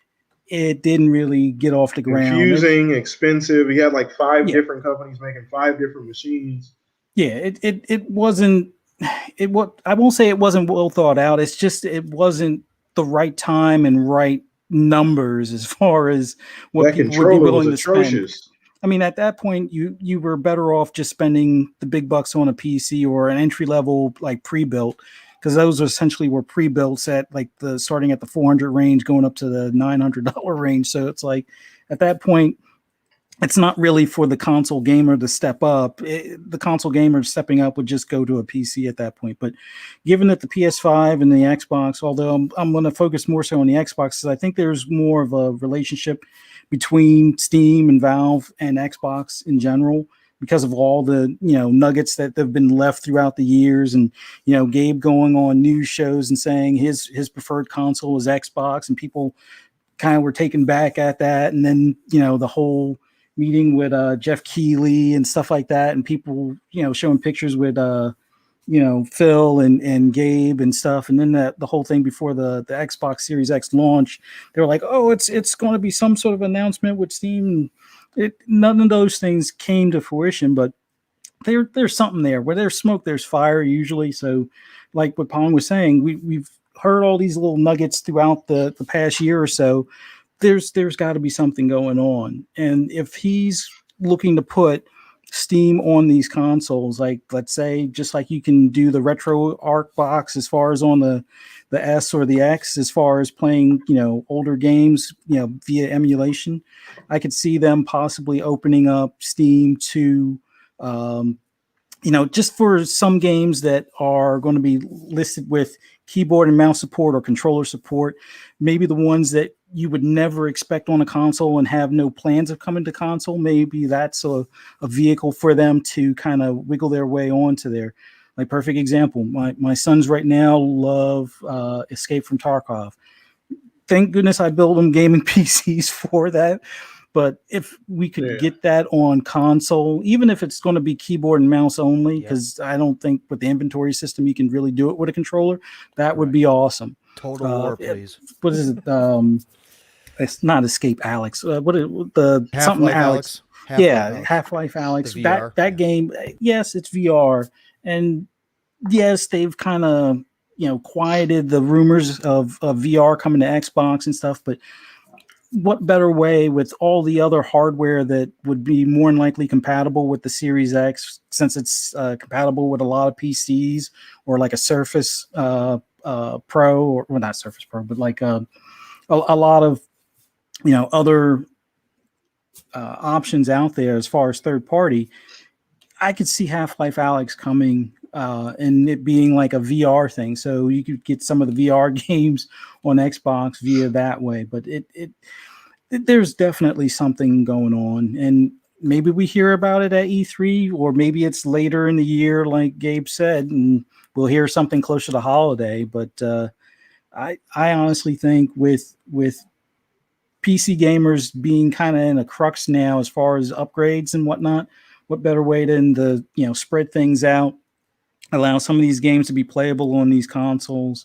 It didn't really get off the ground. Confusing, expensive. He had like 5 different companies making 5 different machines. Yeah, it wasn't. I won't say it wasn't well thought out. It's just it wasn't the right time and right numbers as far as what that people would be willing to atrocious. spend. I mean, at that point, you were better off just spending the big bucks on a PC or an entry level like pre-built, because those essentially were pre-built at like starting at the $400 range, going up to the $900 range. So it's like at that point, it's not really for the console gamer to step up. The console gamer stepping up would just go to a PC at that point. But given that the PS5 and the Xbox, although I'm going to focus more so on the Xbox, because I think there's more of a relationship between Steam and Valve and Xbox in general, because of all the nuggets that have been left throughout the years, and Gabe going on news shows and saying his preferred console is Xbox, and people kind of were taken back at that, and then the whole meeting with Jeff Keighley and stuff like that, and people showing pictures with Phil and Gabe and stuff, and then the whole thing before the Xbox Series X launch, they were like, oh, it's going to be some sort of announcement with Steam. None of those things came to fruition, but there's something there. Where there's smoke, there's fire usually. So like what Pong was saying, we've heard all these little nuggets throughout the past year or so. There's got to be something going on. And if he's looking to put Steam on these consoles, like let's say just like you can do the retro arc box as far as on the S or the X, as far as playing older games via emulation, I could see them possibly opening up Steam to just for some games that are going to be listed with keyboard and mouse support or controller support, maybe the ones that you would never expect on a console and have no plans of coming to console. Maybe that's a vehicle for them to kind of wiggle their way onto there. Like perfect example, my sons right now love Escape from Tarkov. Thank goodness I built them gaming PCs for that. But if we could get that on console, even if it's going to be keyboard and mouse only, because I don't think with the inventory system you can really do it with a controller, that would be awesome. Total War, please. What is it? It's not Escape Alex. What is the Half-Life something Alex? Half-Life Alex. VR. That game, yes, it's VR, and yes, they've kind of quieted the rumors of VR coming to Xbox and stuff, but what better way with all the other hardware that would be more than likely compatible with the Series X, since it's compatible with a lot of PCs, or like a Surface Pro, or well, not Surface Pro, but like a lot of other options out there as far as third party. I could see Half-Life Alyx coming and it being like a VR thing, so you could get some of the VR games on Xbox via that way. But there's definitely something going on, and maybe we hear about it at E3, or maybe it's later in the year, like Gabe said, and we'll hear something closer to holiday. But I honestly think with PC gamers being kind of in a crux now as far as upgrades and whatnot, what better way than to spread things out, allow some of these games to be playable on these consoles.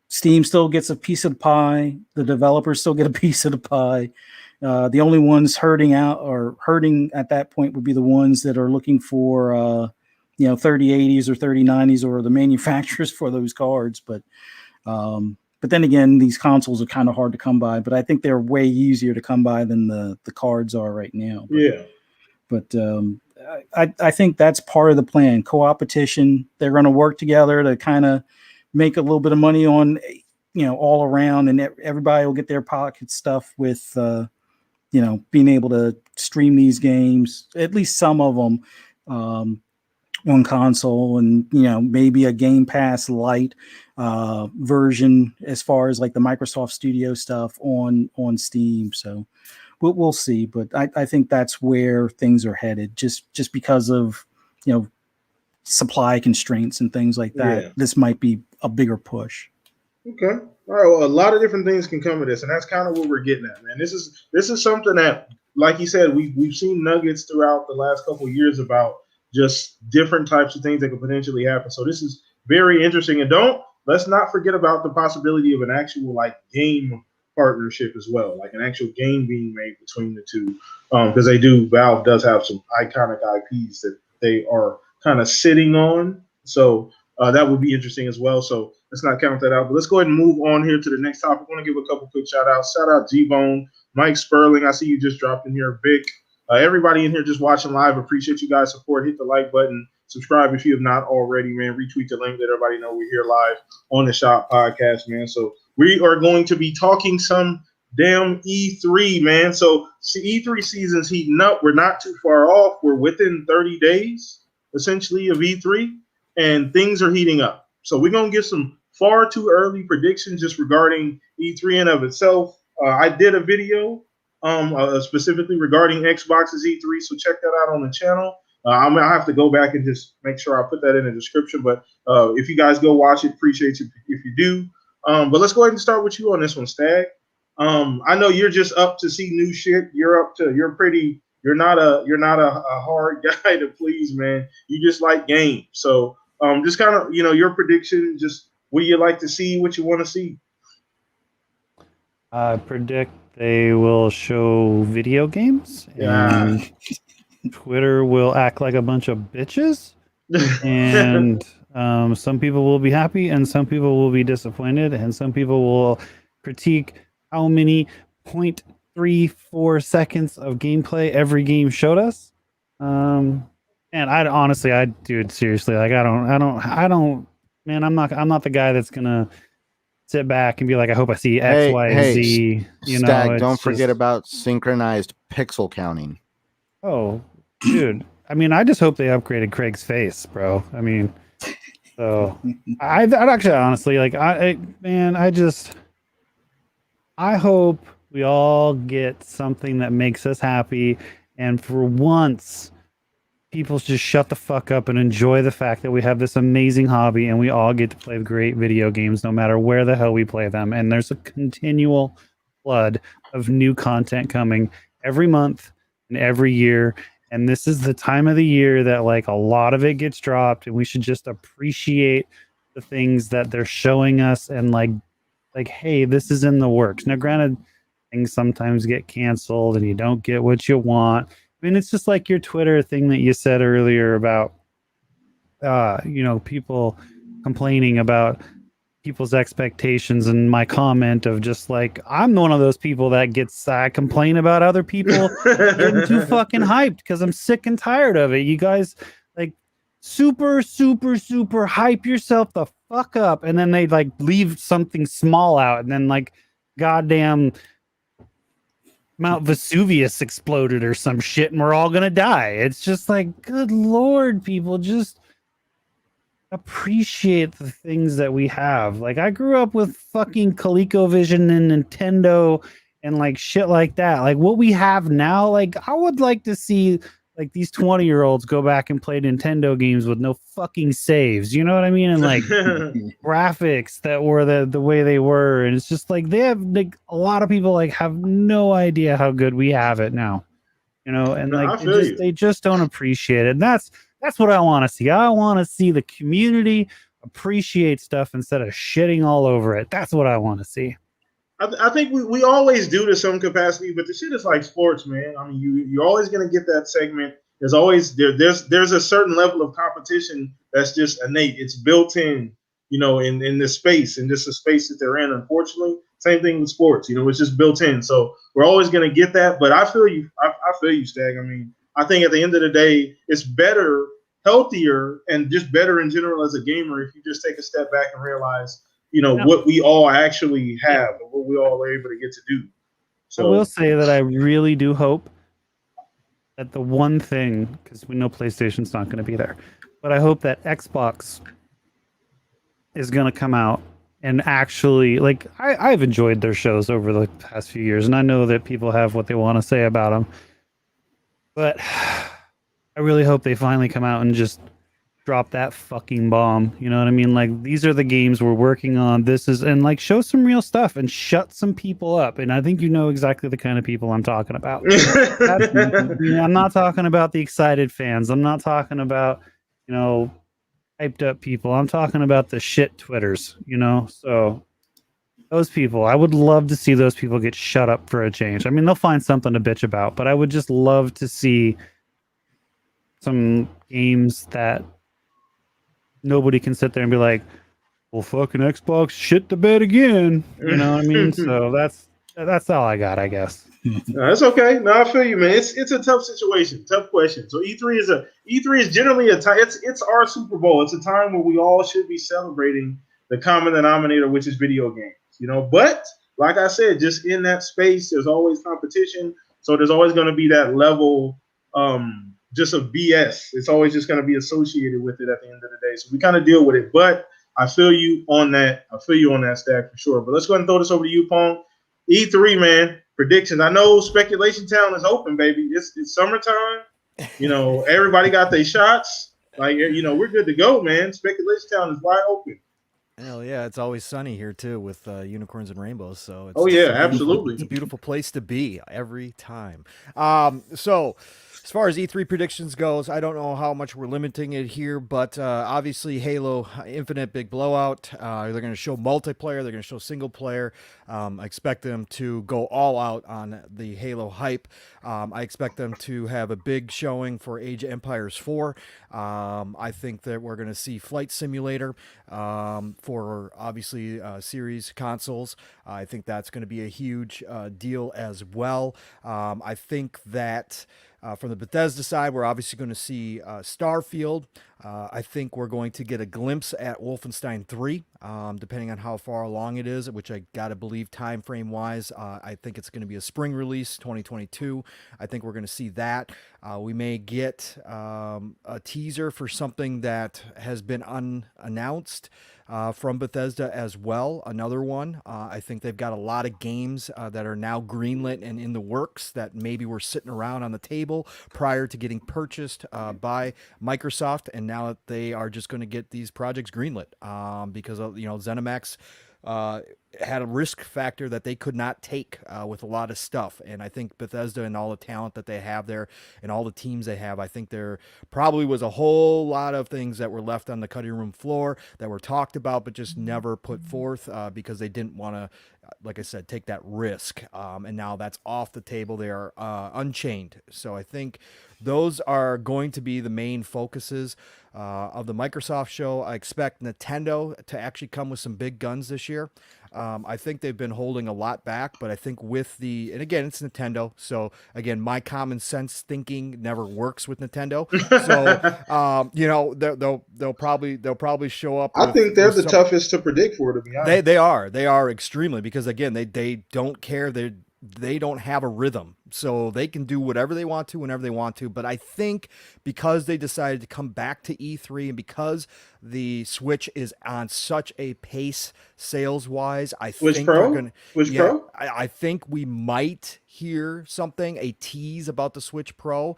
Steam still gets a piece of the pie. The developers still get a piece of the pie. The only ones hurting at that point would be the ones that are looking for 3080s or 3090s, or the manufacturers for those cards. But then again, these consoles are kind of hard to come by. But I think they're way easier to come by than the cards are right now. But I think that's part of the plan. Co-opetition. They're going to work together to kind of make a little bit of money on, all around, and everybody will get their pocket stuff with, being able to stream these games, at least some of them, on console, and maybe a Game Pass Lite version as far as like the Microsoft Studio stuff on Steam. So we'll see, but I think that's where things are headed, just because of supply constraints and things like that. This might be a bigger push. Okay. All right. Well, a lot of different things can come of this, and that's kind of what we're getting at, man. This is something that, like you said, we've seen nuggets throughout the last couple of years about just different types of things that could potentially happen. So this is very interesting, and let's not forget about the possibility of an actual game partnership as well, like an actual game being made between the two, because Valve does have some iconic IPs that they are kind of sitting on. So that would be interesting as well. So let's not count that out. But let's go ahead and move on here to the next topic. I want to give a couple quick shout outs. Shout out G-Bone, Mike Sperling. I see you just dropped in here. Vic, everybody in here just watching live. Appreciate you guys' support. Hit the like button. Subscribe if you have not already, man. Retweet the link. Let everybody know we're here live on the Shop Podcast, man. So we are going to be talking some damn E3, man. So E3 season's heating up. We're not too far off. We're within 30 days, essentially, of E3, and things are heating up. So we're going to get some far too early predictions just regarding E3 in of itself. I did a video specifically regarding Xbox's E3, so check that out on the channel. I have to go back and just make sure I put that in the description. But if you guys go watch it, appreciate you if you do. But let's go ahead and start with you on this one, Stag. I know you're just up to see new shit. You're not a hard guy to please, man. You just like games. So just kind of, your prediction, just what do you like to see, what you want to see? I predict they will show video games. Yeah. And Twitter will act like a bunch of bitches. And some people will be happy and some people will be disappointed and some people will critique how many 0.34 seconds of gameplay every game showed us. And I honestly, dude, seriously, like I don't, man, I'm not the guy that's gonna sit back and be like, I hope I see X, Y, and Z. Stag, don't forget about synchronized pixel counting. Oh, dude. I mean, I just hope they upgraded Craig's face, bro. I mean, so I'd actually honestly like I hope we all get something that makes us happy, and for once people just shut the fuck up and enjoy the fact that we have this amazing hobby and we all get to play great video games no matter where the hell we play them. And there's a continual flood of new content coming every month and every year. And this is the time of the year that like a lot of it gets dropped, and we should just appreciate the things that they're showing us and like, hey, this is in the works. Now, granted, things sometimes get canceled and you don't get what you want. I mean, it's just like your Twitter thing that you said earlier about, people complaining about people's expectations, and my comment of just like, I'm one of those people that gets complain about other people getting too fucking hyped because I'm sick and tired of it. You guys like super hype yourself the fuck up, and then they like leave something small out, and then like goddamn Mount Vesuvius exploded or some shit and we're all gonna die. It's just like, good lord, people, just appreciate the things that we have. Like, I grew up with fucking ColecoVision and Nintendo and like shit like that. Like what we have now, like I would like to see like these 20-year-olds go back and play Nintendo games with no fucking saves. You know what I mean? And like graphics that were the way they were. And it's just like they have like a lot of people like have no idea how good we have it now. And like they just don't appreciate it. And that's what I want to see. I want to see the community appreciate stuff instead of shitting all over it. That's what I want to see. I think we always do to some capacity, but the shit is like sports, man. I mean, you're always gonna get that segment. There's always there's a certain level of competition that's just innate. It's built in, in this space, and just the space that they're in. Unfortunately, same thing with sports. It's just built in. So we're always gonna get that. But I feel you. I feel you, Stag. I mean, I think at the end of the day, it's better, healthier, and just better in general as a gamer if you just take a step back and realize, what we all actually have and what we all are able to get to do. So I will say that I really do hope that the one thing, because we know PlayStation's not going to be there, but I hope that Xbox is going to come out and actually, like, I've enjoyed their shows over the past few years, and I know that people have what they want to say about them, but I really hope they finally come out and just drop that fucking bomb. You know what I mean? Like, these are the games we're working on. And like, show some real stuff and shut some people up. And I think you know exactly the kind of people I'm talking about. I'm not talking about the excited fans. I'm not talking about, hyped up people. I'm talking about the shit Twitters, So those people, I would love to see those people get shut up for a change. I mean, they'll find something to bitch about, but I would just love to see some games that nobody can sit there and be like, well, fucking Xbox shit the bed again. You know what I mean? So that's all I got, I guess. No, that's okay. No, I feel you, man. It's a tough situation, tough question. So E3 is generally a time. It's our Super Bowl. It's a time where we all should be celebrating the common denominator, which is video games. But like I said, just in that space, there's always competition. So there's always going to be that level just of BS. It's always just going to be associated with it at the end of the day. So we kind of deal with it. But I feel you on that. I feel you on that, Stack, for sure. But let's go ahead and throw this over to you, Pong. E3, man, predictions. I know Speculation Town is open, baby. It's summertime. You know, everybody got their shots. Like, you know, we're good to go, man. Speculation Town is wide open. Hell yeah, it's always sunny here too with unicorns and rainbows. So it's Oh, yeah, a beautiful- absolutely. it's a beautiful place to be every time. So as far as E3 predictions goes, I don't know how much we're limiting it here, but obviously Halo Infinite big blowout. They're going to show multiplayer. They're going to show single player. I expect them to go all out on the Halo hype. I expect them to have a big showing for Age of Empires 4. I think that we're going to see Flight Simulator for obviously series consoles. I think that's going to be a huge deal as well. I think that from the Bethesda side, we're obviously going to see Starfield. I think we're going to get a glimpse at Wolfenstein 3, depending on how far along it is, which I got to believe time frame wise. I think it's going to be a spring release, 2022. I think we're going to see that. We may get a teaser for something that has been unannounced from Bethesda as well. Another one. I think they've got a lot of games that are now greenlit and in the works that maybe were sitting around on the table prior to getting purchased by Microsoft, and now that they are just going to get these projects greenlit because of, you know, ZeniMax had a risk factor that they could not take with a lot of stuff. And I think Bethesda and all the talent that they have there and all the teams they have, I think there probably was a whole lot of things that were left on the cutting room floor that were talked about but just never put forth because they didn't want to, like I said, take that risk. And now that's off the table. They are unchained. So I think those are going to be the main focuses of the Microsoft show. I expect Nintendo to actually come with some big guns this year. I think they've been holding a lot back, but I think with and again, it's Nintendo. So again, my common sense thinking never works with Nintendo. So, you know, they'll probably show up. I think they're the toughest to predict for, to be honest. They are extremely, because again, they don't care. They don't have a rhythm, so they can do whatever they want to whenever they want to. But I think because they decided to come back to E3 and because the Switch is on such a pace sales wise, I think Pro? they're gonna Pro? I think we might hear something, a tease about the Switch Pro.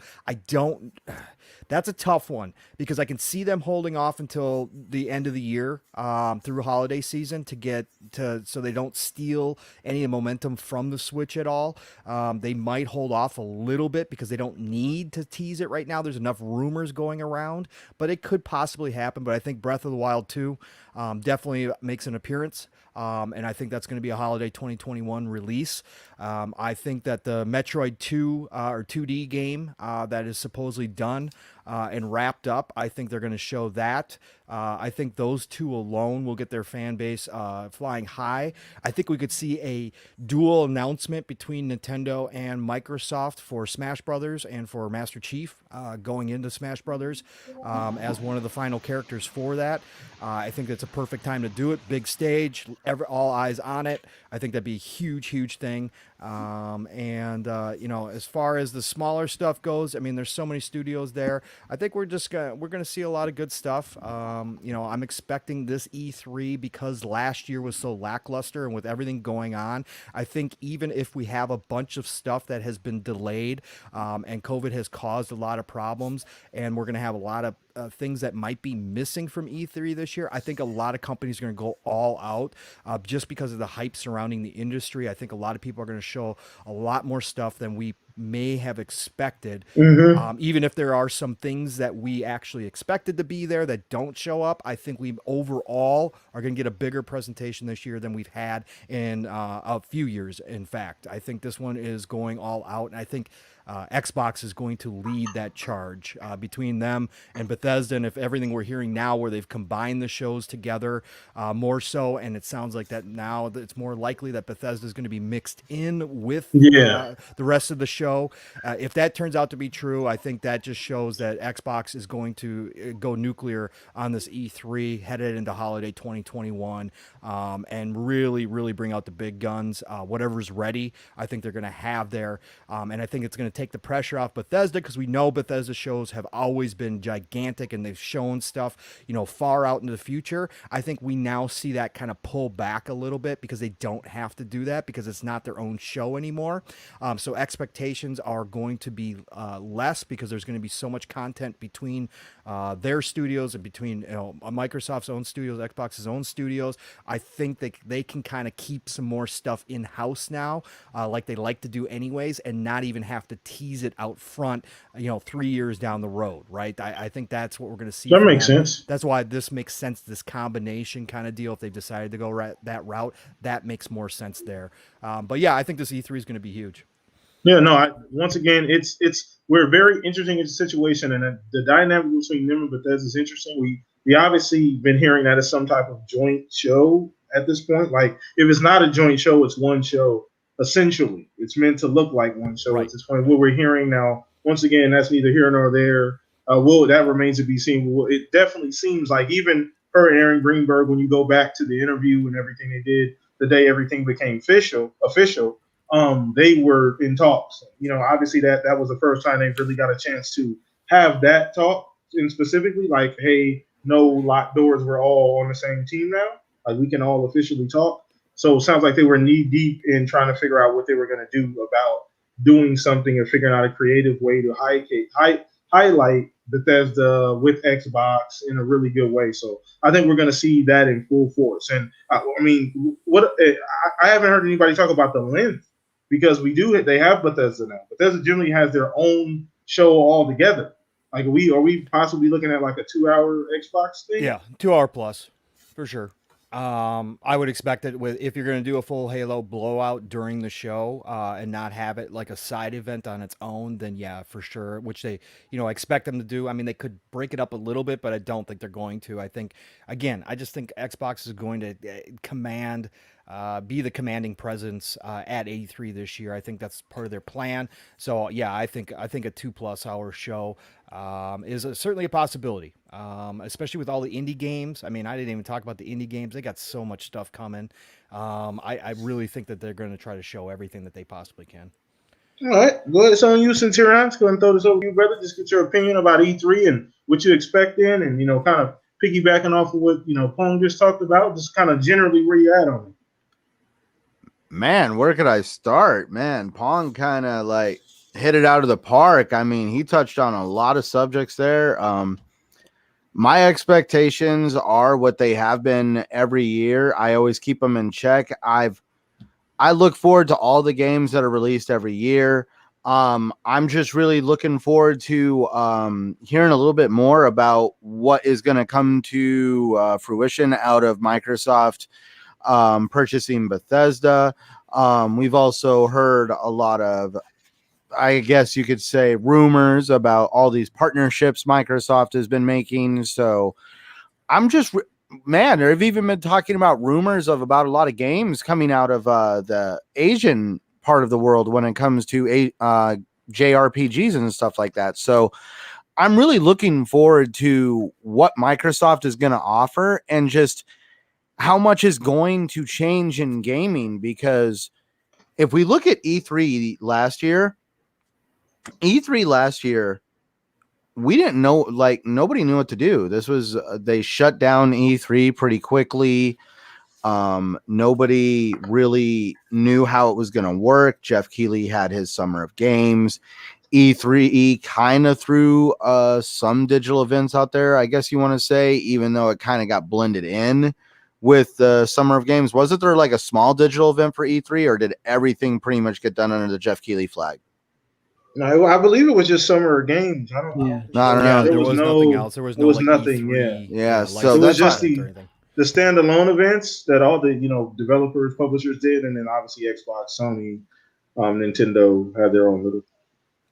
That's a tough one because I can see them holding off until the end of the year through holiday season so they don't steal any momentum from the Switch at all. They might hold off a little bit because they don't need to tease it right now. There's enough rumors going around, but it could possibly happen. But I think Breath of the Wild 2 definitely makes an appearance. And I think that's going to be a holiday 2021 release. I think that the Metroid 2 or 2D game that is supposedly done and wrapped up, I think they're going to show that. I think those two alone will get their fan base flying high. I think we could see a dual announcement between Nintendo and Microsoft for Smash Brothers and for Master Chief going into Smash Brothers as one of the final characters for that. I think that's a perfect time to do it. Big stage, all eyes on it. I think that'd be a huge, huge thing. You know, as far as the smaller stuff goes, I mean, there's so many studios there. I think we're gonna see a lot of good stuff. You know, I'm expecting this E3 because last year was so lackluster, and with everything going on, I think even if we have a bunch of stuff that has been delayed, and COVID has caused a lot of problems, and we're gonna have a lot of things that might be missing from E3 this year, I think a lot of companies are going to go all out just because of the hype surrounding the industry. I think a lot of people are going to show a lot more stuff than we may have expected. Even if there are some things that we actually expected to be there that don't show up, I think we overall are going to get a bigger presentation this year than we've had in a few years. In fact, I think this one is going all out, and I think Xbox is going to lead that charge between them and Bethesda. And if everything we're hearing now, where they've combined the shows together more so, and it sounds like that now it's more likely that Bethesda is going to be mixed in with the rest of the show. If that turns out to be true, I think that just shows that Xbox is going to go nuclear on this E3 headed into holiday 2021, and really, really bring out the big guns. Whatever's ready, I think they're going to have there. And I think it's going to take the pressure off Bethesda, because we know Bethesda shows have always been gigantic and they've shown stuff, far out into the future. I think we now see that kind of pull back a little bit because they don't have to do that because it's not their own show anymore. So expectations are going to be less because there's going to be so much content between their studios and between Microsoft's own studios, Xbox's own studios. I think they can kind of keep some more stuff in-house now, like they like to do anyways, and not even have to tease it out front, 3 years down the road, right? I think that's what we're going to see. That makes sense. That's why this makes sense, this combination kind of deal. If they've decided to go that route, that makes more sense there. But yeah, I think this E3 is going to be huge. Yeah, no. Once again, we're very interesting in the situation, and the dynamic between them and Bethesda is interesting. We obviously been hearing that it's some type of joint show at this point. Like, if it's not a joint show, it's one show. Essentially, it's meant to look like one show at this point. What we're hearing now, once again, that's neither here nor there. That remains to be seen. Well, it definitely seems like even her and Aaron Greenberg, when you go back to the interview and everything they did the day everything became official, they were in talks. Obviously that was the first time they really got a chance to have that talk, and specifically like, hey, no locked doors, we're all on the same team now. Like, we can all officially talk. So it sounds like they were knee deep in trying to figure out what they were going to do about doing something and figuring out a creative way to highlight Bethesda with Xbox in a really good way. So I think we're going to see that in full force. And I haven't heard anybody talk about the length, because they have Bethesda now. Bethesda generally has their own show all together. Like, are we possibly looking at like a 2-hour Xbox thing? Yeah, 2 hour plus for sure. I would expect that if you're going to do a full Halo blowout during the show, and not have it like a side event on its own, then yeah, for sure, which they, expect them to do. I mean, they could break it up a little bit, but I don't think they're going to. I think Xbox is going to be the commanding presence at E3 this year. I think that's part of their plan. So yeah, I think a 2+ hour show is certainly a possibility, especially with all the indie games. I mean, I didn't even talk about the indie games. They got so much stuff coming. I really think that they're going to try to show everything that they possibly can. All right, go ahead. It's on you, Centurions. Go ahead and throw this over to you, brother. Just get your opinion about E3 and what you expect in, and kind of piggybacking off of what Pong just talked about. Just kind of generally where you at on it. Man, where could I start? Man, Pong kind of like hit it out of the park. I mean, he touched on a lot of subjects there. My expectations are what they have been every year. I always keep them in check. I look forward to all the games that are released every year. I'm just really looking forward to hearing a little bit more about what is going to come to fruition out of Microsoft purchasing Bethesda. We've also heard a lot of, I guess you could say, rumors about all these partnerships Microsoft has been making. So I'm just, they've even been talking about rumors about a lot of games coming out of the Asian part of the world when it comes to JRPGs and stuff like that. So I'm really looking forward to what Microsoft is going to offer and just how much is going to change in gaming, because if we look at E3 last year, we didn't know, like, nobody knew what to do. This was, they shut down E3 pretty quickly. Nobody really knew how it was going to work. Jeff Keighley had his Summer of Games. E3 kind of threw some digital events out there, I guess you want to say, even though it kind of got blended in with the Summer of Games. Wasn't there like a small digital event for E3, or did everything pretty much get done under the Jeff Keighley flag? No, I believe it was just Summer of Games. I don't know. No, there was nothing else. There was no nothing. E3, yeah. So that's just the standalone events that all the developers, publishers did, and then obviously Xbox, Sony, Nintendo had their own little.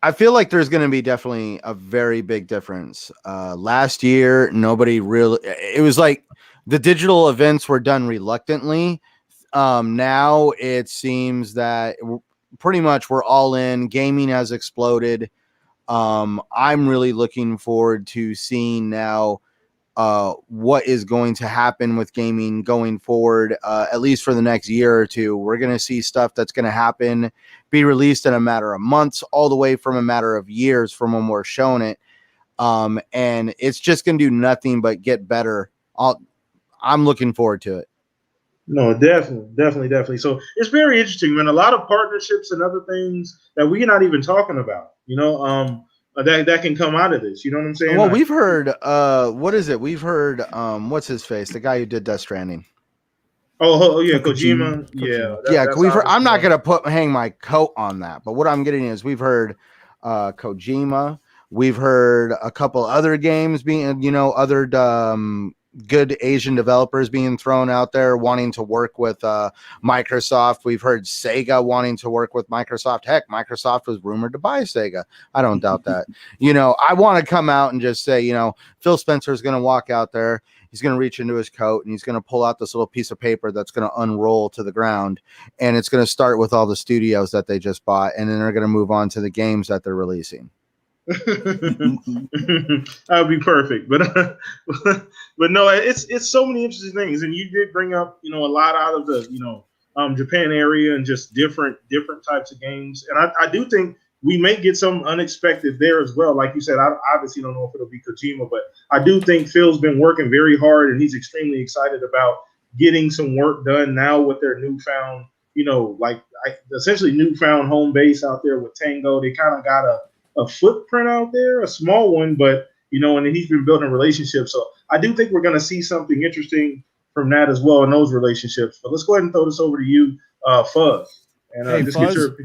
I feel like there's going to be definitely a very big difference. Last year, nobody really, it was like the digital events were done reluctantly. Now it seems that pretty much we're all in. Gaming has exploded. I'm really looking forward to seeing now what is going to happen with gaming going forward, at least for the next year or two. We're going to see stuff that's going to happen, be released in a matter of months, all the way from a matter of years from when we're shown it. And it's just going to do nothing but get better. I'm looking forward to it. No, definitely. So it's very interesting, man. A lot of partnerships and other things that we're not even talking about, that can come out of this. You know what I'm saying? Well, we've heard, what is it? We've heard, what's his face? The guy who did Death Stranding. Oh yeah, Kojima. Yeah, We've heard, I'm not going to hang my coat on that, but what I'm getting is we've heard Kojima. We've heard a couple other games being, other good Asian developers being thrown out there wanting to work with Microsoft. We've heard Sega wanting to work with Microsoft. Heck, Microsoft was rumored to buy Sega. I don't doubt that. I want to come out and just say, Phil Spencer is going to walk out there. He's going to reach into his coat and he's going to pull out this little piece of paper that's going to unroll to the ground. And it's going to start with all the studios that they just bought. And then they're going to move on to the games that they're releasing. That would be perfect, but no, it's so many interesting things, and you did bring up a lot out of the Japan area and just different types of games, and I do think we may get some unexpected there as well. Like you said, I obviously don't know if it'll be Kojima, but I do think Phil's been working very hard, and he's extremely excited about getting some work done now with their newfound, essentially newfound home base out there with Tango. They kind of got a footprint out there, a small one, but and then he's been building relationships. So I do think we're going to see something interesting from that as well in those relationships. But let's go ahead and throw this over to you, Fuzz. And hey, just Fuzz, get your...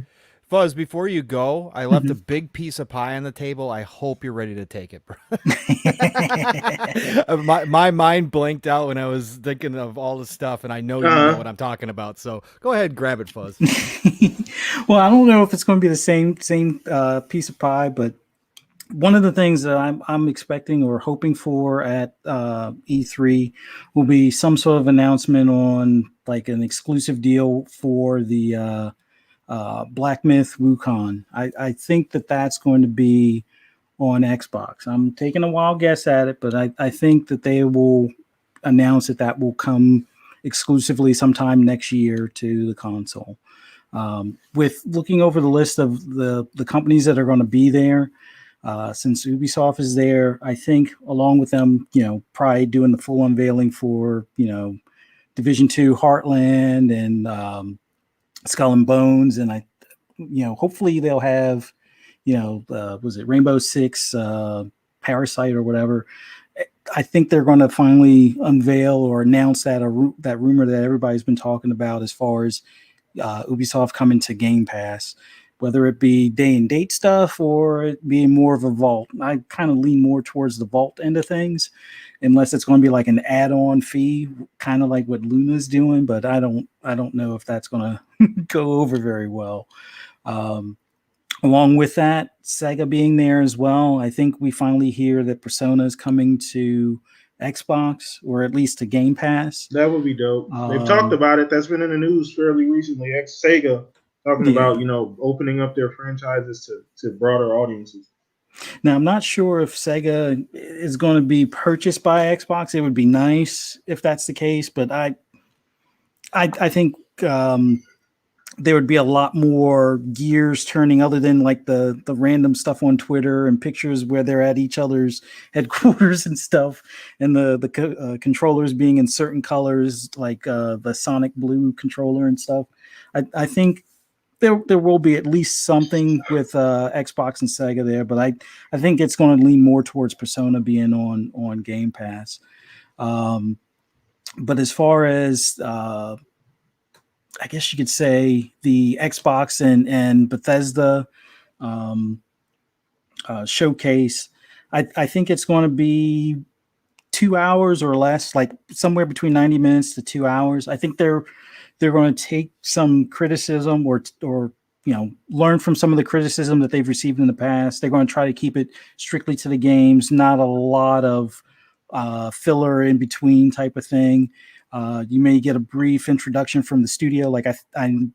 Fuzz, before you go, I left a big piece of pie on the table. I hope you're ready to take it, bro. my mind blanked out when I was thinking of all the stuff, and I know you know what I'm talking about. So go ahead and grab it, Fuzz. Well, I don't know if it's going to be the same piece of pie, but one of the things that I'm expecting or hoping for at E3 will be some sort of announcement on like an exclusive deal for the Black Myth Wukong. I think that's going to be on Xbox. I'm taking a wild guess at it, but I think that they will announce that will come exclusively sometime next year to the console. With looking over the list of the companies that are going to be there, since Ubisoft is there, I think along with them, probably doing the full unveiling for, Division 2 Heartland and Skull and Bones. And hopefully they'll have, was it Rainbow Six, Parasite or whatever. I think they're going to finally unveil or announce that rumor that everybody's been talking about as far as Ubisoft coming to Game Pass, whether it be day and date stuff or it being more of a vault. I kind of lean more towards the vault end of things, unless it's going to be like an add-on fee, kind of like what Luna's doing. But I don't know if that's going to go over very well. Along with that, Sega being there as well, I think we finally hear that Persona is coming to Xbox or at least to Game Pass. That would be dope. They've talked about it. That's been in the news fairly recently. Sega talking about opening up their franchises to broader audiences. Now I'm not sure if Sega is going to be purchased by Xbox. It would be nice if that's the case, but I think there would be a lot more gears turning other than like the random stuff on Twitter and pictures where they're at each other's headquarters and stuff, and the controllers being in certain colors, like the Sonic Blue controller and stuff. I think there will be at least something with Xbox and Sega there, but I think it's going to lean more towards Persona being on Game Pass. But as far as I guess you could say the Xbox and Bethesda showcase, I think it's going to be 2 hours or less, like somewhere between 90 minutes to 2 hours. I think they're going to take some criticism or learn from some of the criticism that they've received in the past. They're going to try to keep it strictly to the games, not a lot of filler in between type of thing. You may get a brief introduction from the studio. Like I'm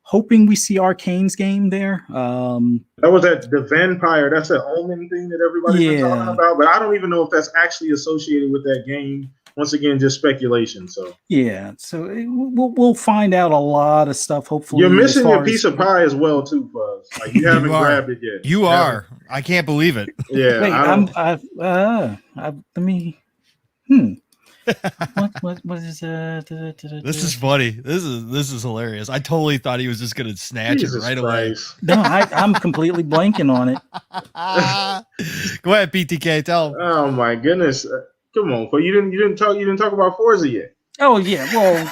hoping we see Arcane's game there. That was the vampire. That's the Omen thing that everybody's been talking about. But I don't even know if that's actually associated with that game. Once again, just speculation. So we'll find out a lot of stuff. Hopefully, you're missing your piece of pie as well, too, Fuzz. Like you haven't grabbed it yet. You are. I can't believe it. Yeah. Wait, let me. What is This is funny. This is hilarious. I totally thought he was just gonna snatch it right away. No, I'm completely blanking on it. Go ahead, PTK. Tell him. Oh my goodness. Come on, but you didn't talk about Forza yet. Oh yeah, well,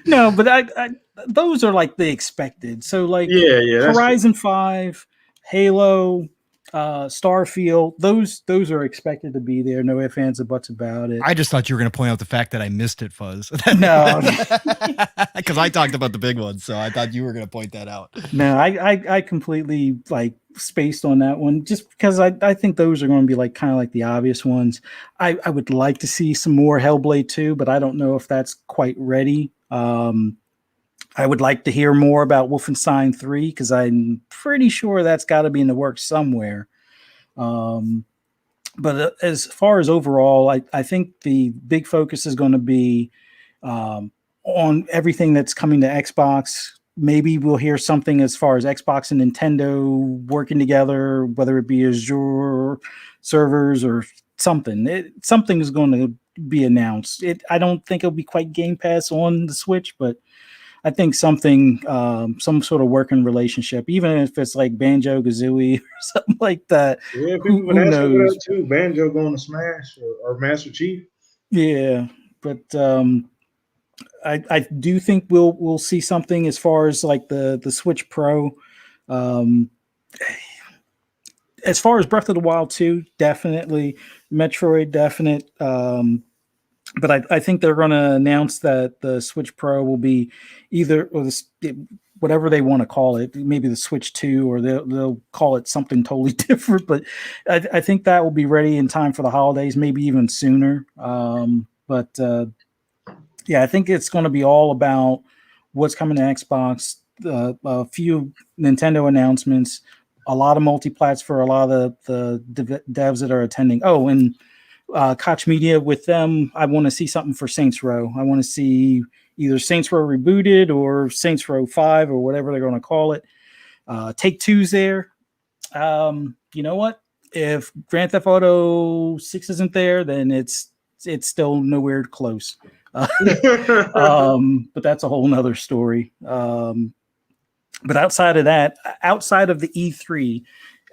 no, but I those are like the expected. So like Horizon 5, Halo, Starfield, those are expected to be there. No ifs, ands, or buts about it. I just thought you were going to point out the fact that I missed it, Fuzz. No, because I talked about the big ones, so I thought you were going to point that out. No, I completely like spaced on that one just because I think those are going to be like kind of like the obvious ones. I would like to see some more Hellblade 2, but I don't know if that's quite ready. I would like to hear more about Wolfenstein 3 because I'm pretty sure that's got to be in the works somewhere. But as far as overall, I think the big focus is going to be on everything that's coming to Xbox. Maybe we'll hear something as far as Xbox and Nintendo working together, whether it be Azure servers or something. Something is going to be announced. I don't think it'll be quite Game Pass on the Switch, but I think something, some sort of working relationship, even if it's like Banjo-Kazooie or something like that. Yeah, people been asking for that too. Banjo going to Smash or Master Chief. Yeah, but I do think we'll see something as far as like the Switch Pro. As far as Breath of the Wild 2, definitely. Metroid, definite. But I think they're going to announce that the Switch Pro will be either whatever they want to call it, maybe the Switch 2, or they'll call it something totally different. But I think that will be ready in time for the holidays, maybe even sooner. Yeah, I think it's going to be all about what's coming to Xbox, a few Nintendo announcements, a lot of multi-plats for a lot of the devs that are attending. Oh, and Koch Media, with them, I want to see something for Saints Row. I want to see either Saints Row Rebooted or Saints Row 5 or whatever they're going to call it. Take-Two's there. You know what? If Grand Theft Auto 6 isn't there, then it's still nowhere close. But that's a whole nother story. But outside of that, outside of the E3,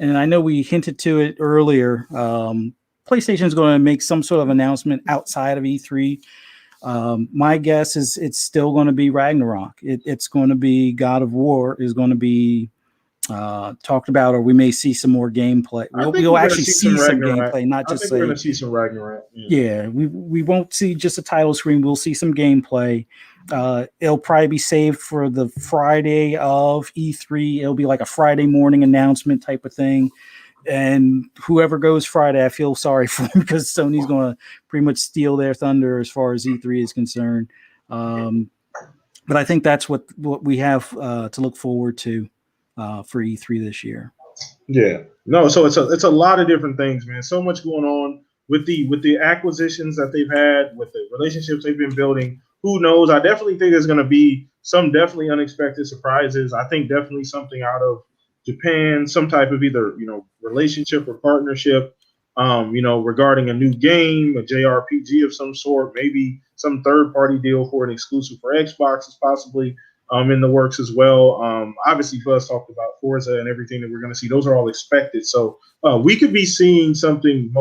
and I know we hinted to it earlier, PlayStation is going to make some sort of announcement outside of E3. My guess is it's still going to be Ragnarok. It's going to be God of War is going to be talked about, or we may see some more gameplay. We'll actually see some gameplay, not just say. We're going to see some Ragnarok. Yeah, we won't see just a title screen. We'll see some gameplay. It'll probably be saved for the Friday of E3. It'll be like a Friday morning announcement type of thing. And whoever goes Friday, I feel sorry for them because Sony's going to pretty much steal their thunder as far as E3 is concerned. But I think that's what we have to look forward to for E3 this year. Yeah, no, so it's a lot of different things, man. So much going on with the acquisitions that they've had, with the relationships they've been building. Who knows? I definitely think there's going to be some definitely unexpected surprises. I think definitely something out of Japan, some type of either relationship or partnership, regarding a new game, a JRPG of some sort, maybe some third-party deal for an exclusive for Xbox is possibly in the works as well. Obviously, Fuzz talked about Forza and everything that we're going to see. Those are all expected. So we could be seeing something,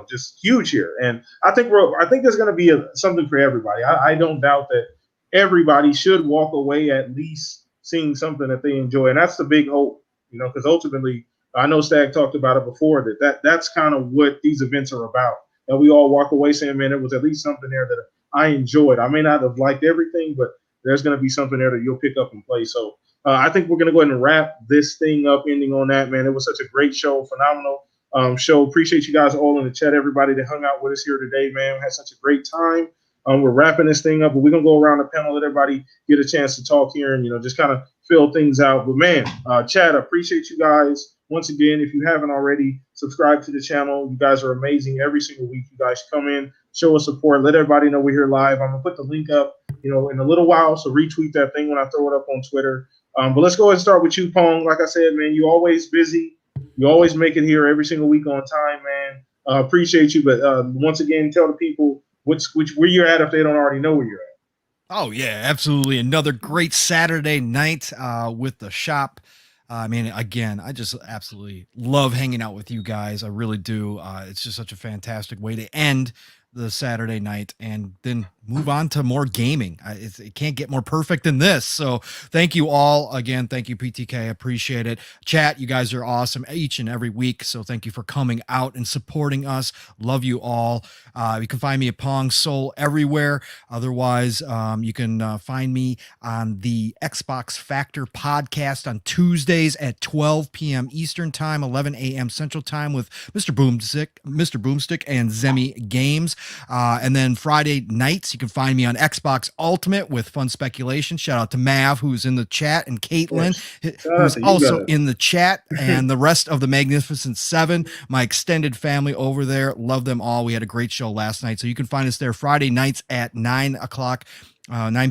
just huge here. And I think there's going to be something for everybody. I don't doubt that everybody should walk away at least seeing something that they enjoy. And that's the big hope, because ultimately, I know Stag talked about it before, that's kind of what these events are about. And we all walk away saying, man, it was at least something there that I enjoyed. I may not have liked everything, but there's going to be something there that you'll pick up and play. So I think we're going to go ahead and wrap this thing up, ending on that, man. It was such a great show, phenomenal show. Appreciate you guys all in the chat, everybody that hung out with us here today, man. We had such a great time. We're wrapping this thing up, but we're going to go around the panel, let everybody get a chance to talk here and, just kind of fill things out. But, man, Chad, I appreciate you guys. Once again, if you haven't already, subscribe to the channel. You guys are amazing every single week. You guys come in, show us support, let everybody know we're here live. I'm going to put the link up, in a little while, so retweet that thing when I throw it up on Twitter. But let's go ahead and start with you, Pong. Like I said, man, you're always busy. You always make it here every single week on time, man. Appreciate you. But once again, tell the people where you're at if they don't already know where you're at. Oh, yeah, absolutely. Another great Saturday night with the shop. I mean, again, I just absolutely love hanging out with you guys. I really do. It's just such a fantastic way to end the Saturday night and then move on to more gaming. It can't get more perfect than this. So thank you all again. Thank you, PTK. I appreciate it. Chat, you guys are awesome each and every week. So thank you for coming out and supporting us. Love you all. You can find me at Pong Soul everywhere. Otherwise, you can find me on the Xbox Factor podcast on Tuesdays at 12 p.m. Eastern time, 11 a.m. Central time with Mr. Boomstick and Zemi Games. And then Friday nights, you can find me on Xbox Ultimate with Fun Speculation. Shout out to Mav, who's in the chat, and Caitlin, who's also in the chat, and the rest of the Magnificent Seven, my extended family over there. Love them all. We had a great show last night. So you can find us there Friday nights at 9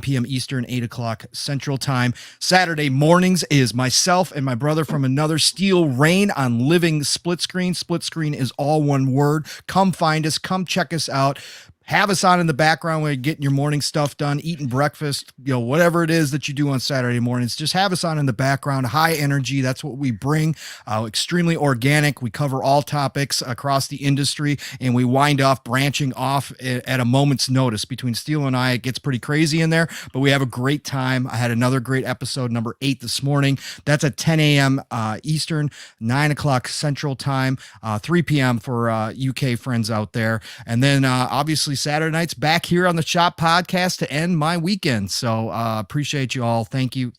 p.m. Eastern, 8 o'clock Central Time. Saturday mornings is myself and my brother from another, Steel Rain, on Living Split Screen. Split Screen is all one word. Come find us. Come check us out. Have us on in the background when you're getting your morning stuff done, eating breakfast, whatever it is that you do on Saturday mornings. Just have us on in the background. High energy. That's what we bring. Extremely organic. We cover all topics across the industry, and we wind up branching off at a moment's notice. Between Steel and I, it gets pretty crazy in there, but we have a great time. I had another great episode, number 8 this morning. That's at 10 a.m. Eastern, 9 o'clock Central Time, 3 p.m. for UK friends out there. And then obviously Saturday nights back here on the Shop Podcast to end my weekend. So appreciate you all. Thank you.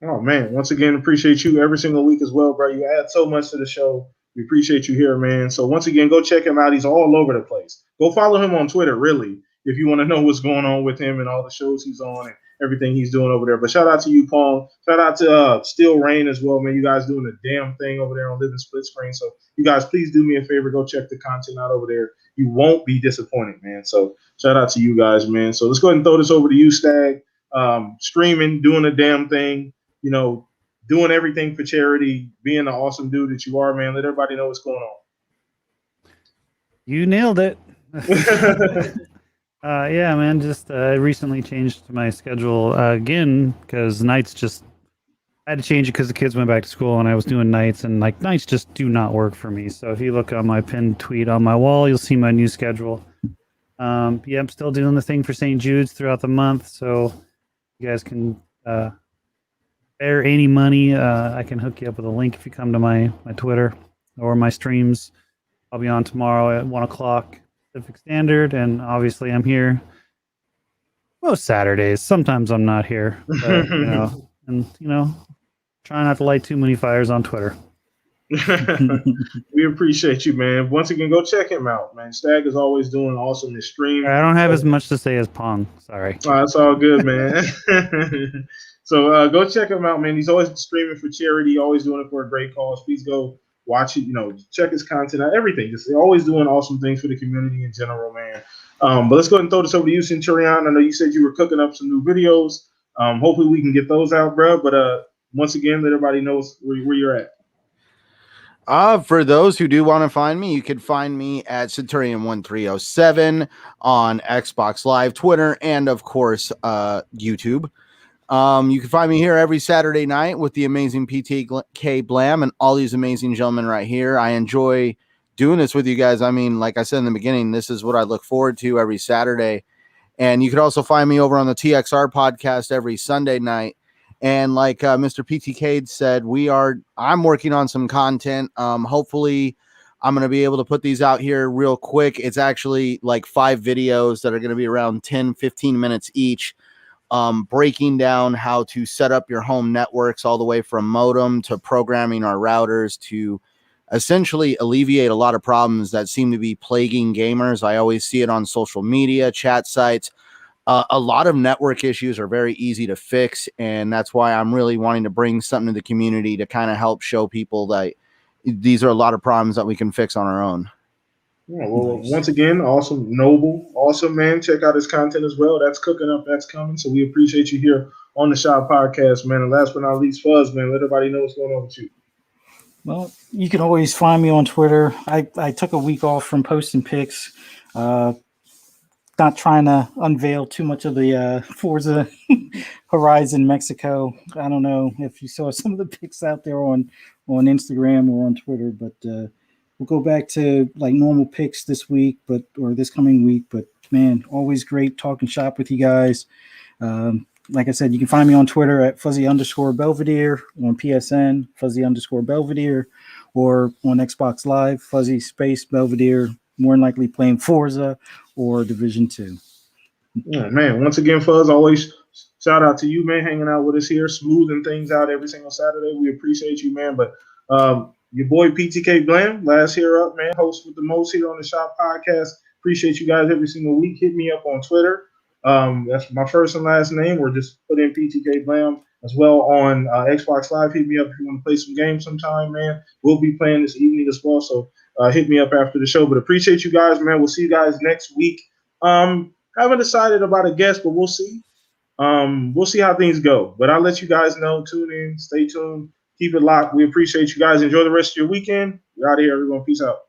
Oh, man. Once again, appreciate you every single week as well, bro. You add so much to the show. We appreciate you here, man. So once again, go check him out. He's all over the place. Go follow him on Twitter, really, if you want to know what's going on with him and all the shows he's on and everything he's doing over there. But shout out to you, Pong. Shout out to Steel Rain as well, man. You guys doing a damn thing over there on Living Split Screen. So you guys, please do me a favor. Go check the content out over there. You won't be disappointed, man. So shout out to you guys, man. So let's go ahead and throw this over to you, Stag. Streaming, doing a damn thing, doing everything for charity, being the awesome dude that you are, man. Let everybody know what's going on. You nailed it. Yeah, man. Just I recently changed my schedule again because nights I had to change it because the kids went back to school and I was doing nights, and nights just do not work for me. So if you look on my pinned tweet on my wall, you'll see my new schedule. Yeah, I'm still doing the thing for St. Jude's throughout the month, so you guys can spare any money. I can hook you up with a link if you come to my Twitter or my streams. I'll be on tomorrow at 1 o'clock Pacific Standard, and obviously I'm here most Saturdays. Sometimes I'm not here, but, try not to light too many fires on Twitter. We appreciate you, man. Once again, go check him out, man. Stag is always doing awesome this stream. I don't have as much to say as Pong. Sorry. That's all good, man. So go check him out, man. He's always streaming for charity, always doing it for a great cause. Please go watch it, check his content out, everything. Just always doing awesome things for the community in general, man. But let's go ahead and throw this over to you, Centurion. I know you said you were cooking up some new videos. Hopefully we can get those out, bro. But once again, let everybody know where you're at. For those who do want to find me, you can find me at Centurion1307 on Xbox Live, Twitter, and of course, YouTube. You can find me here every Saturday night with the amazing PTK Blam and all these amazing gentlemen right here. I enjoy doing this with you guys. I mean, like I said in the beginning, this is what I look forward to every Saturday. And you can also find me over on the TXR podcast every Sunday night. And like Mr. PTK said, I'm working on some content. Hopefully I'm going to be able to put these out here real quick. It's actually like 5 videos that are going to be around 10, 15 minutes each. breaking down how to set up your home networks all the way from modem to programming our routers to essentially alleviate a lot of problems that seem to be plaguing gamers. I always see it on social media, chat sites. A lot of network issues are very easy to fix, and that's why I'm really wanting to bring something to the community to kind of help show people that these are a lot of problems that we can fix on our own. Yeah, well, once again, awesome, Noble, awesome, man. Check out his content as well. That's cooking up, that's coming. So we appreciate you here on the Shop Podcast, man. And last but not least, Fuzz, man, let everybody know what's going on with you. Well, you can always find me on Twitter. I took a week off from posting pics. Not trying to unveil too much of the Forza Horizon Mexico. I don't know if you saw some of the pics out there on Instagram or on Twitter, but we'll go back to like normal pics this week, or this coming week. But man, always great talking shop with you guys. Like I said, you can find me on Twitter at Fuzzy_Belvedere, on PSN, Fuzzy_Belvedere, or on Xbox Live, Fuzzy Space Belvedere, more than likely playing Forza or Division 2. Yeah, man, once again, Fuzz, always shout out to you, man, hanging out with us here, smoothing things out every single Saturday. We appreciate you, man. But your boy PTK Blam, last here up, man, host with the most here on the Shop Podcast. Appreciate you guys every single week. Hit me up on Twitter. That's my first and last name, or just put in PTK Blam as well on Xbox Live. Hit me up if you want to play some games sometime, man. We'll be playing this evening as well, so hit me up after the show. But appreciate you guys, man. We'll see you guys next week. Haven't decided about a guest, but we'll see. We'll see how things go. But I'll let you guys know. Tune in, stay tuned, keep it locked. We appreciate you guys. Enjoy the rest of your weekend. We're out of here, everyone. Peace out.